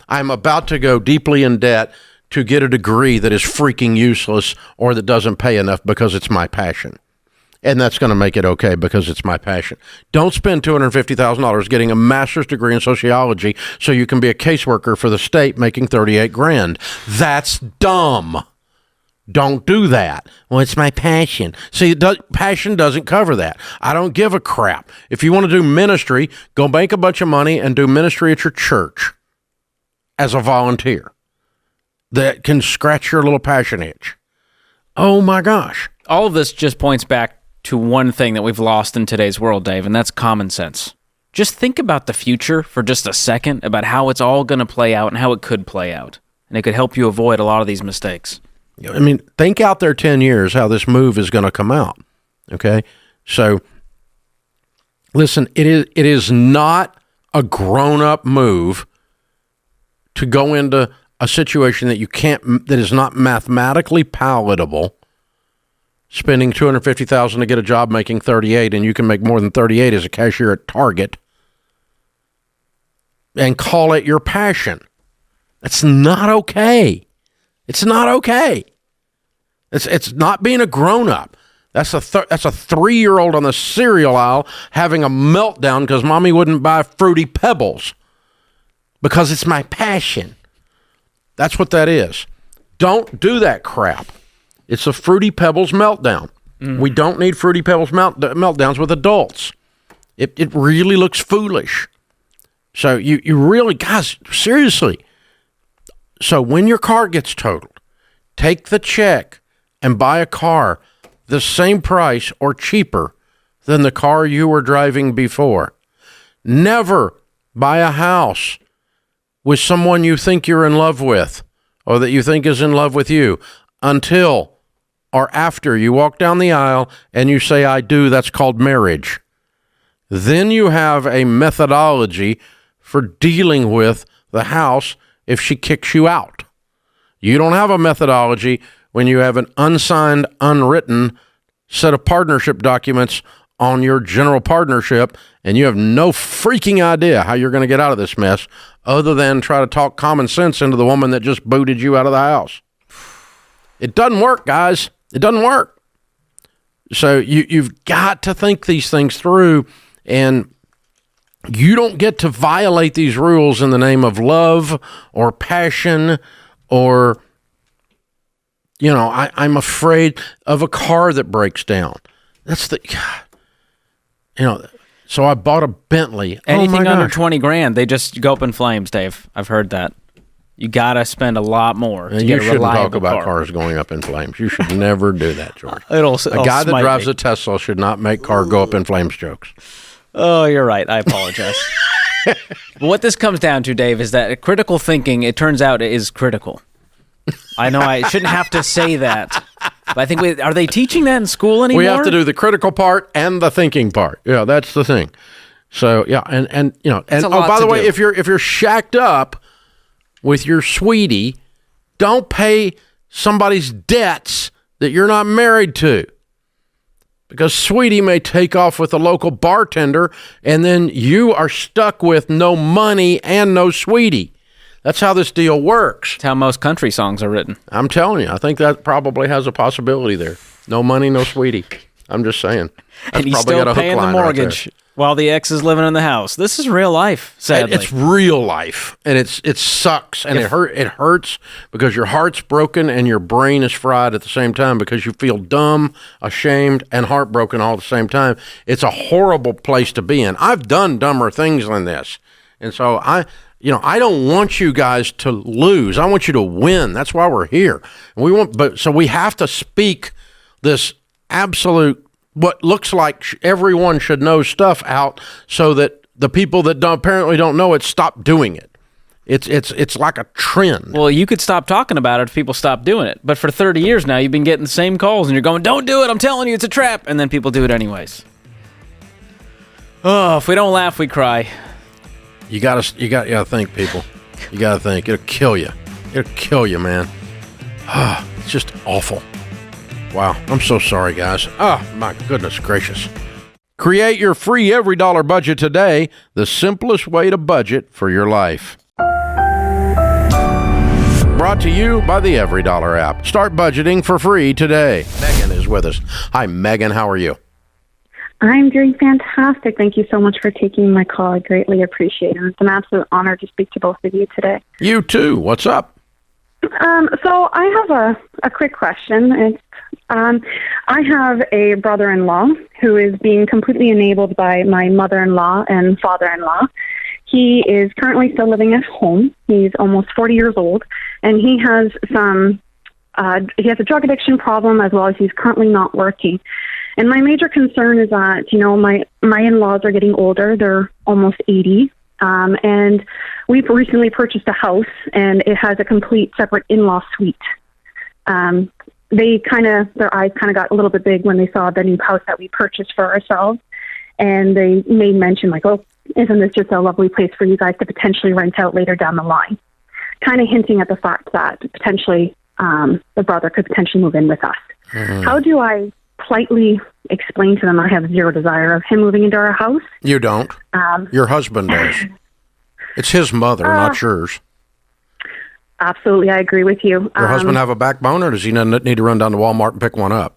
I'm about to go deeply in debt to get a degree that is freaking useless or that doesn't pay enough because it's my passion. And that's going to make it okay because it's my passion. Don't spend $250,000 getting a master's degree in sociology so you can be a caseworker for the state making $38,000. That's dumb. Don't do that. Well, it's my passion. See, passion doesn't cover that. I don't give a crap. If you want to do ministry, go make a bunch of money and do ministry at your church as a volunteer. That can scratch your little passion itch. Oh, my gosh. All of this just points back to one thing that we've lost in today's world, Dave, and that's common sense. Just think about the future for just a second, about how it's all going to play out and how it could play out. And it could help you avoid a lot of these mistakes. I mean, think out there 10 years how this move is going to come out, okay? So, listen, it is not a grown-up move to go into a situation that is not mathematically palatable, spending $250,000 to get a job making $38,000, and you can make more than $38,000 as a cashier at Target, and call it your passion. That's not okay. It's not okay. It's not being a grown-up. That's a 3-year-old on the cereal aisle having a meltdown because mommy wouldn't buy Fruity Pebbles because it's my passion. That's what that is. Don't do that crap. It's a Fruity Pebbles meltdown. We don't need Fruity Pebbles meltdowns with adults. It really looks foolish. So you really, guys, seriously. So when your car gets totaled, take the check and buy a car the same price or cheaper than the car you were driving before. Never buy a house with someone you think you're in love with or that you think is in love with you until or after you walk down the aisle and you say, I do. That's called marriage. Then you have a methodology for dealing with the house if she kicks you out. You don't have a methodology when you have an unsigned, unwritten set of partnership documents on your general partnership and you have no freaking idea how you're going to get out of this mess other than try to talk common sense into the woman that just booted you out of the house. It doesn't work, guys. It doesn't work. So you've got to think these things through, and you don't get to violate these rules in the name of love or passion or, I'm afraid of a car that breaks down. That's so I bought a Bentley. Anything under 20 grand, they just go up in flames, Dave. I've heard that. You got to spend a lot more to get a reliable car. You shouldn't talk about cars going up in flames. You should never do that, George. A guy that drives a Tesla should not make car go up in flames jokes. Oh, you're right. I apologize. But what this comes down to, Dave, is that critical thinking, it turns out, is critical. I know I shouldn't have to say that, but I think are they teaching that in school anymore? We have to do the critical part and the thinking part. Yeah, that's the thing. So yeah, and by the way, if you're shacked up with your sweetie, don't pay somebody's debts that you're not married to. Because sweetie may take off with a local bartender, and then you are stuck with no money and no sweetie. That's how this deal works. That's how most country songs are written. I'm telling you, I think that probably has a possibility there. No money, no sweetie. I'm just saying. That's and he's still paying the mortgage while the ex is living in the house. This is real life, sadly. It's real life, and it sucks, and it hurts because your heart's broken and your brain is fried at the same time because you feel dumb, ashamed, and heartbroken all at the same time. It's a horrible place to be in. I've done dumber things than this, and so I don't want you guys to lose. I want you to win. That's why we're here. So we have to speak this absolute, what looks like everyone should know stuff out so that the people that apparently don't know it stop doing it. It's like a trend. Well, you could stop talking about it if people stop doing it. But for 30 years now, you've been getting the same calls and you're going, don't do it. I'm telling you, it's a trap. And then people do it anyways. Oh, if we don't laugh, we cry. You gotta think, people. You gotta think. It'll kill you. It'll kill you, man. It's just awful. Wow. I'm so sorry, guys. Oh, my goodness gracious. Create your free Every Dollar budget today. The simplest way to budget for your life. Brought to you by the Every Dollar app. Start budgeting for free today. Megan is with us. Hi, Megan. How are you? I'm doing fantastic. Thank you so much for taking my call. I greatly appreciate it. It's an absolute honor to speak to both of you today. You too. What's up? So I have a quick question. I have a brother-in-law who is being completely enabled by my mother-in-law and father-in-law. He is currently still living at home. He's almost 40 years old, and he has he has a drug addiction problem as well as he's currently not working. And my major concern is that, my in-laws are getting older. They're almost 80. And we've recently purchased a house, and it has a complete separate in-law suite. Their eyes kind of got a little bit big when they saw the new house that we purchased for ourselves. And they made mention like, oh, isn't this just a lovely place for you guys to potentially rent out later down the line? Kind of hinting at the fact that potentially the brother could potentially move in with us. Mm-hmm. How do I politely explain to them I have zero desire of him moving into our house? You don't. Your husband does. It's his mother, not yours. Absolutely, I agree with you. Your husband have a backbone, or does he need to run down to Walmart and pick one up?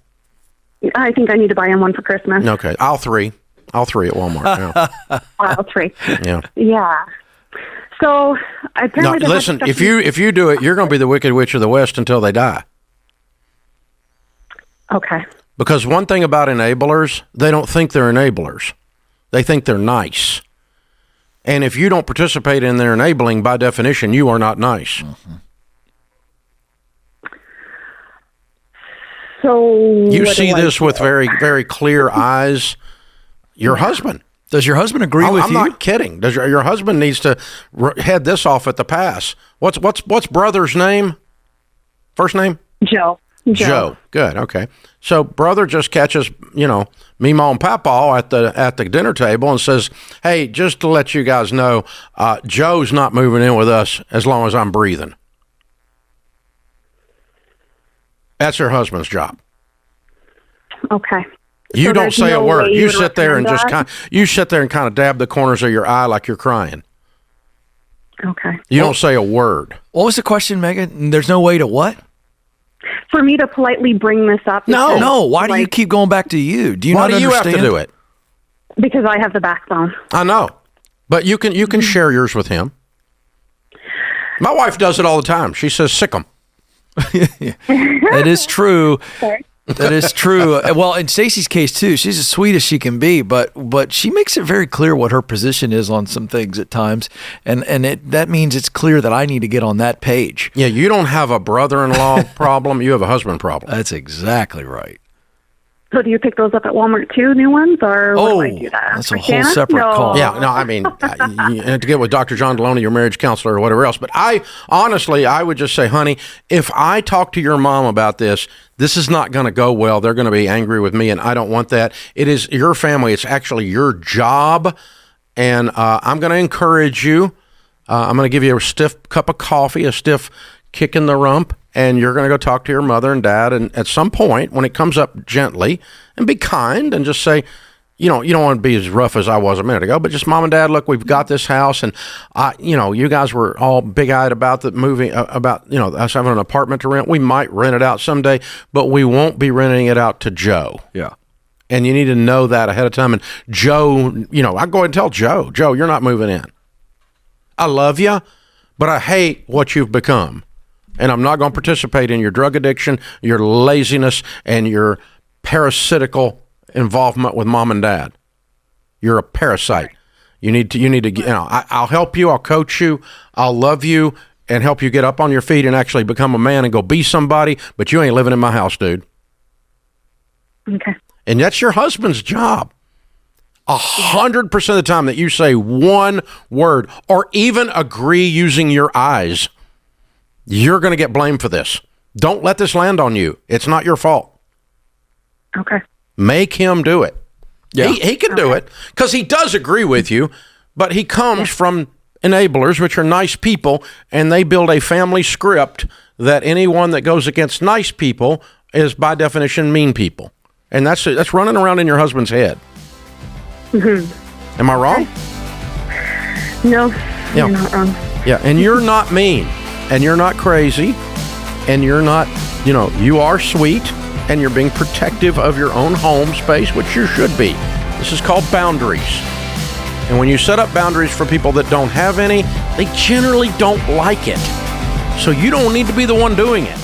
I think I need to buy him one for Christmas. Okay, I'll three at Walmart. Yeah. I'll three. Yeah. Yeah. So apparently, now, listen, if you do it, you're going to be the Wicked Witch of the West until they die. Okay. Because one thing about enablers, they don't think they're enablers. They think they're nice. And if you don't participate in their enabling, by definition, you are not nice. Mm-hmm. So you see this with very, very clear eyes. Your husband. Does your husband agree with you? I'm not kidding. Does your husband needs to head this off at the pass? What's brother's name? First name? Joe. Good. Okay. So brother just catches, Meemaw and Papaw at the dinner table and says, "Hey, just to let you guys know, Joe's not moving in with us as long as I'm breathing." That's her husband's job. Okay. You so don't say no a word. You sit there and kind of dab the corners of your eye like you're crying. Okay. You don't say a word. What was the question, Megan? There's no way to what? For me to politely bring this up. No. Why do you keep going back to you? Do you not understand? Why do you have to do it? Because I have the backbone. I know, but you can share yours with him. My wife does it all the time. She says, "Sick 'em." That is true. Sorry. That is true. Well, in Stacy's case too, she's as sweet as she can be, but she makes it very clear what her position is on some things at times, and that means it's clear that I need to get on that page. Yeah, you don't have a brother-in-law problem; you have a husband problem. That's exactly right. So do you pick those up at Walmart too, new ones, or do I do that? That's a whole separate call. Yeah, no, I mean, you have to get with Dr. John Deloney, your marriage counselor, or whatever else. But I would just say, honey, if I talk to your mom about this is not going to go well. They're going to be angry with me, and I don't want that. It is your family. It's actually your job, and I'm going to encourage you. I'm going to give you a stiff cup of coffee, a stiff kick in the rump, and you're going to go talk to your mother and dad. And at some point, when it comes up gently, and be kind and just say, you don't want to be as rough as I was a minute ago, but just, Mom and Dad, look, we've got this house, and you guys were all big-eyed about the moving, about us having an apartment to rent. We might rent it out someday, but we won't be renting it out to Joe. Yeah. And you need to know that ahead of time. And Joe, I go ahead and tell Joe, you're not moving in. I love you, but I hate what you've become. And I'm not going to participate in your drug addiction, your laziness, and your parasitical involvement with Mom and Dad. You're a parasite. You need to I'll help you, I'll coach you, I'll love you, and help you get up on your feet and actually become a man and go be somebody, but you ain't living in my house, dude. Okay. And that's your husband's job. 100% of the time that you say one word or even agree using your eyes, you're going to get blamed for this. Don't let this land on you. It's not your fault. Okay. Make him do it. Yeah. He can do it because he does agree with you, but he comes from enablers, which are nice people, and they build a family script that anyone that goes against nice people is by definition mean people. And that's running around in your husband's head. Mm-hmm. Am I wrong? No, you're not wrong. Yeah, and you're not mean, and you're not crazy, and you're not, you are sweet, and you're being protective of your own home space, which you should be. This is called boundaries. And when you set up boundaries for people that don't have any, they generally don't like it. So you don't need to be the one doing it.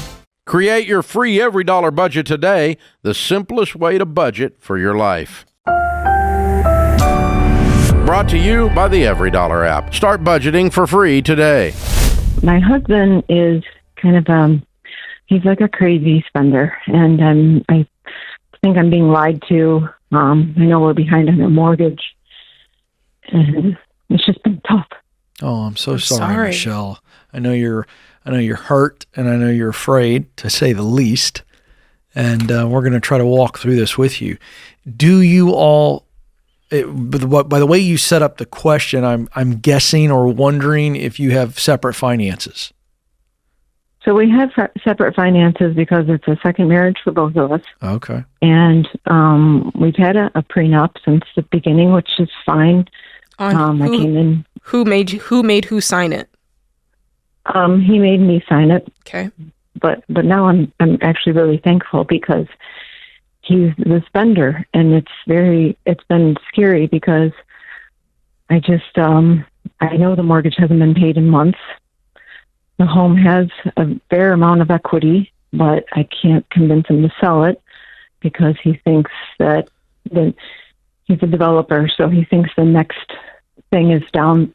Create your free Every Dollar budget today, the simplest way to budget for your life. Brought to you by the Every Dollar app. Start budgeting for free today. My husband is kind of, he's like a crazy spender, and I think I'm being lied to. I know we're behind on a mortgage, and it's just been tough. Oh, I'm so sorry, Michelle. I know you're hurt, and I know you're afraid, to say the least. And we're going to try to walk through this with you. Do you all? By the way you set up the question, I'm guessing or wondering if you have separate finances. So we have separate finances because it's a second marriage for both of us. Okay. And we've had a prenup since the beginning, which is fine. I came in. Who made who sign it? He made me sign it. Okay. But now I'm actually really thankful because he's the spender, and it's been scary because I just I know the mortgage hasn't been paid in months. The home has a fair amount of equity, but I can't convince him to sell it because he thinks that he's a developer, so he thinks the next thing is down,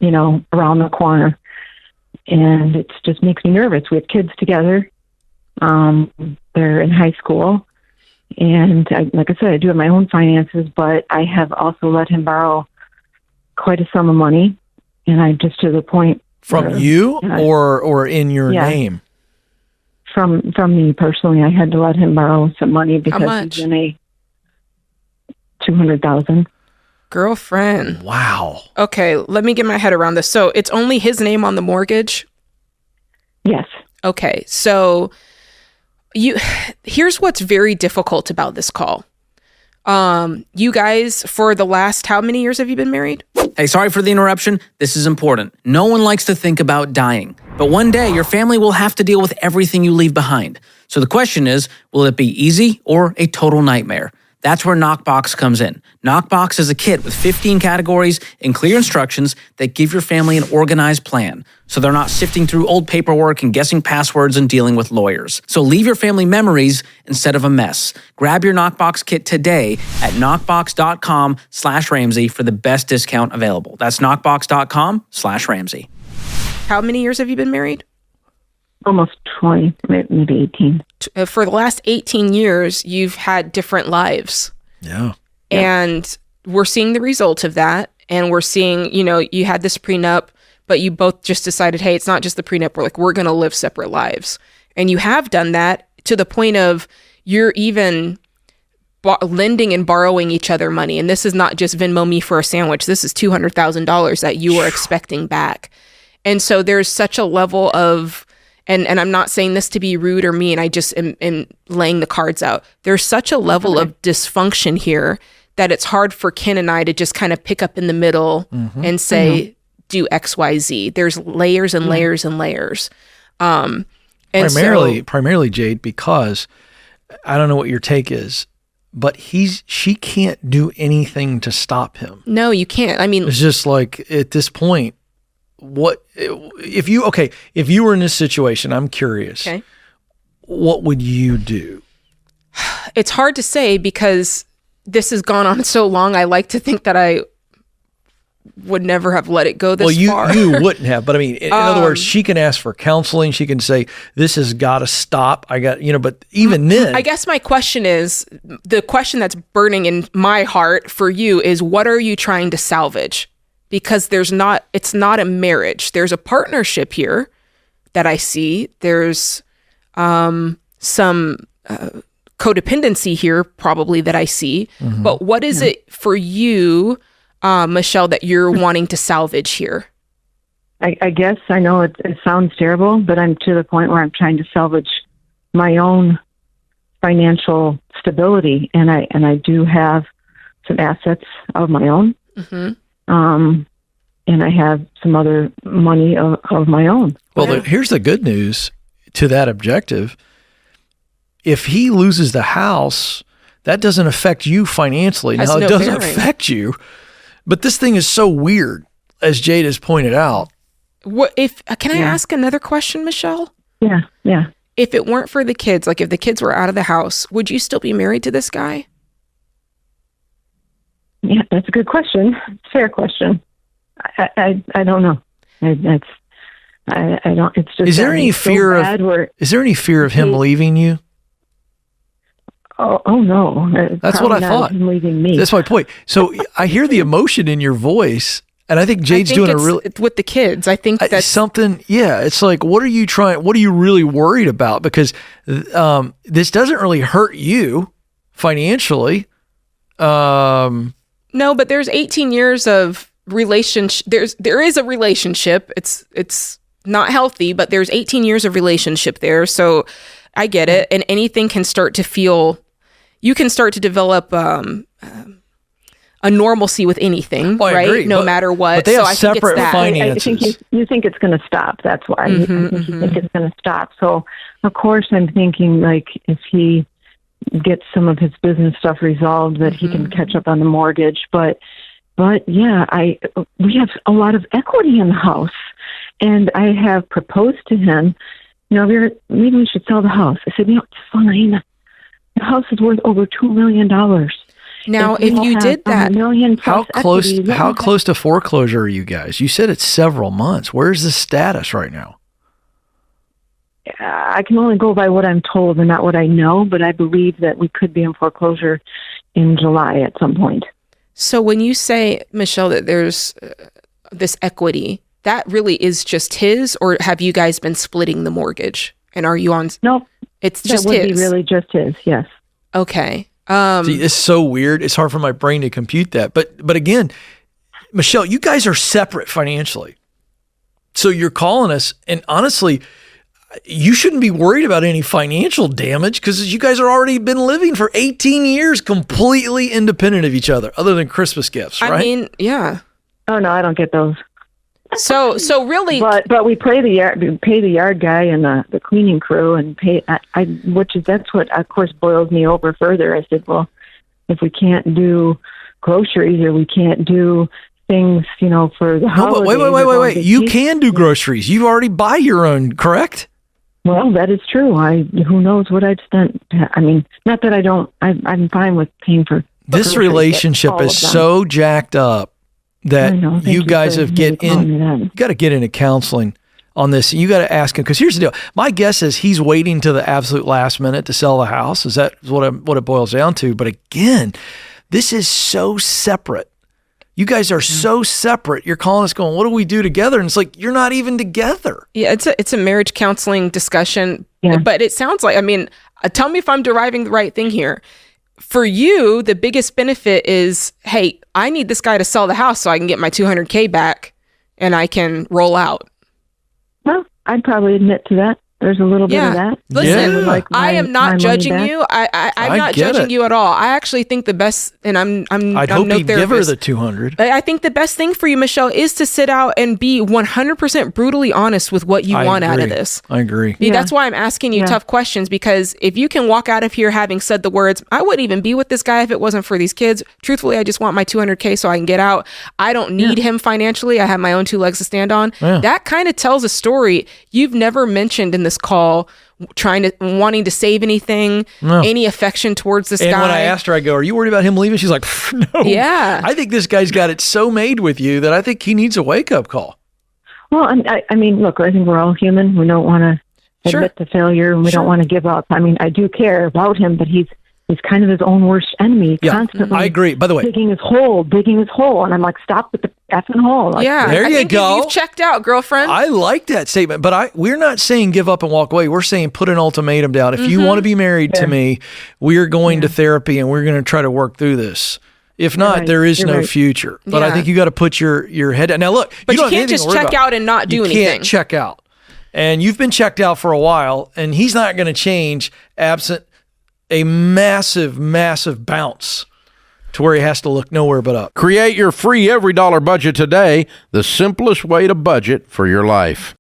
around the corner. And it just makes me nervous. We have kids together. They're in high school. And like I said, I do have my own finances, but I have also let him borrow quite a sum of money. And I'm just to the point. From you or in your name? From me personally. I had to let him borrow some money because he's in a $200,000. Girlfriend. Wow. Okay, let me get my head around this. So it's only his name on the mortgage? Yes. Okay, so here's what's very difficult about this call. You guys, for the last, how many years have you been married? Hey, sorry for the interruption. This is important. No one likes to think about dying, but one day your family will have to deal with everything you leave behind. So the question is, will it be easy or a total nightmare? That's where Knockbox comes in. Knockbox is a kit with 15 categories and clear instructions that give your family an organized plan, so they're not sifting through old paperwork and guessing passwords and dealing with lawyers. So leave your family memories instead of a mess. Grab your Knockbox kit today at knockbox.com/Ramsey for the best discount available. That's knockbox.com/Ramsey. How many years have you been married? Almost 20, maybe 18. For the last 18 years, you've had different lives. Yeah. And we're seeing the result of that. And we're seeing, you had this prenup, but you both just decided, hey, it's not just the prenup. We're going to live separate lives. And you have done that to the point of you're even lending and borrowing each other money. And this is not just Venmo me for a sandwich. This is $200,000 that you were expecting back. And so there's such a level of... And I'm not saying this to be rude or mean. I just am laying the cards out. There's such a level of dysfunction here that it's hard for Ken and I to just kind of pick up in the middle and say, do X, Y, Z. There's layers and layers and layers. And primarily, Jade, because I don't know what your take is, but she can't do anything to stop him. No, you can't. I mean, it's just like at this point, what if you were in this situation? I'm curious. Okay. What would you do? It's hard to say because this has gone on so long. I like to think that I would never have let it go this far. You wouldn't have, but I mean, in other words, she can ask for counseling. She can say, this has got to stop. But even then. I guess my question is, the question that's burning in my heart for you is, what are you trying to salvage? Because it's not a marriage. There's a partnership here that I see. There's some codependency here probably that I see. Mm-hmm. But what is it for you, Michelle, that you're wanting to salvage here? I guess I know it sounds terrible, but I'm to the point where I'm trying to salvage my own financial stability. And I do have some assets of my own. Mm-hmm. And I have some other money of my own. Well, here's the good news to that objective. If he loses the house, that doesn't affect you financially. Now, it doesn't affect you, but this thing is so weird, as Jade has pointed out. Can I ask another question, Michelle? Yeah. If it weren't for the kids, like if the kids were out of the house, would you still be married to this guy? Yeah, that's a good question. Fair question. I don't know. I don't. It's just. Is there any fear of? Is there any fear of him leaving you? Oh no. That's what I thought. Him leaving me. That's my point. So I hear the emotion in your voice, and I think Jade's doing a really with the kids. I think that's something. Yeah, it's like, what are you trying? What are you really worried about? Because this doesn't really hurt you financially. No, but there's 18 years of relationship. There is a relationship. It's not healthy, but there's 18 years of relationship there. So I get it. And anything can start to feel, you can start to develop a normalcy with anything, Well, I right? agree, No matter what. But they have I think it's separate that. finances. I think you think it's going to stop. That's why. I think you think it's going to stop. So, of course, I'm thinking like if he gets some of his business stuff resolved, that he can catch up on the mortgage. But yeah, we have a lot of equity in the house, and I have proposed to him. Maybe we should sell the house. I said, it's fine. The house is worth over $2 million. Now, if you did that, how close to foreclosure are you guys? You said it's several months. Where's the status right now? I can only go by what I'm told and not what I know, but I believe that we could be in foreclosure in July at some point. So when you say, Michelle, that there's this equity, that really is just his, or have you guys been splitting the mortgage? And are you on? No, it's just that would his. be really just his. Yes. Okay. See, it's so weird. It's hard for my brain to compute that. But again, Michelle, you guys are separate financially. So you're calling us, and honestly, you shouldn't be worried about any financial damage because you guys are already been living for 18 years completely independent of each other, other than Christmas gifts, right? I mean, yeah. Oh no, I don't get those. So really, but we pay the yard guy and the cleaning crew, and that's what of course boils me over further. I said, well, if we can't do groceries or we can't do things, for the holidays. Wait. You can do groceries. You already buy your own, correct? Well, that is true. Who knows what I've spent. I mean, not that I don't. I'm fine with paying for. This relationship is so jacked up that you guys have you got to get into counseling on this. You got to ask him, because here's the deal. My guess is he's waiting to the absolute last minute to sell the house. Is that what it boils down to? But again, this is so separate. You guys are so separate. You're calling us going, what do we do together? And it's like, you're not even together. Yeah, it's a marriage counseling discussion. Yeah. But it sounds like, tell me if I'm deriving the right thing here. For you, the biggest benefit is, hey, I need this guy to sell the house so I can get my $200K back and I can roll out. Well, I'd probably admit to that. There's a little bit of that. Listen, I am not judging you. I'm not judging you at all. I actually think the best, and I'd hope no he'd give her the 200. I think the best thing for you, Michelle, is to sit out and be 100% brutally honest with what you want out of this. I agree. That's why I'm asking you tough questions, because if you can walk out of here having said the words, I wouldn't even be with this guy if it wasn't for these kids. Truthfully, I just want my $200K so I can get out. I don't need him financially. I have my own 2 legs to stand on. Yeah. That kind of tells a story you've never mentioned in this call, wanting to save anything, any affection towards this guy. And when I asked her, I go, are you worried about him leaving? She's like, no. Yeah. I think this guy's got it so made with you that I think he needs a wake-up call. Well, I mean, look, I think we're all human. We don't want to admit to failure, and we don't want to give up. I mean, I do care about him, but he's kind of his own worst enemy. Constantly, I agree. By the way, digging his hole, and I'm like, stop with the effing hole. Like, there you go. You've checked out, girlfriend. I like that statement, but we're not saying give up and walk away. We're saying put an ultimatum down. If you want to be married to me, we are going to therapy and we're going to try to work through this. If not, there is no future. But I think you got to put your head down. Now, look, but you can't just check out and not do anything. You can't check out. And you've been checked out for a while, and he's not going to change absent a massive, massive bounce to where he has to look nowhere but up. Create your free every dollar budget today, the simplest way to budget for your life.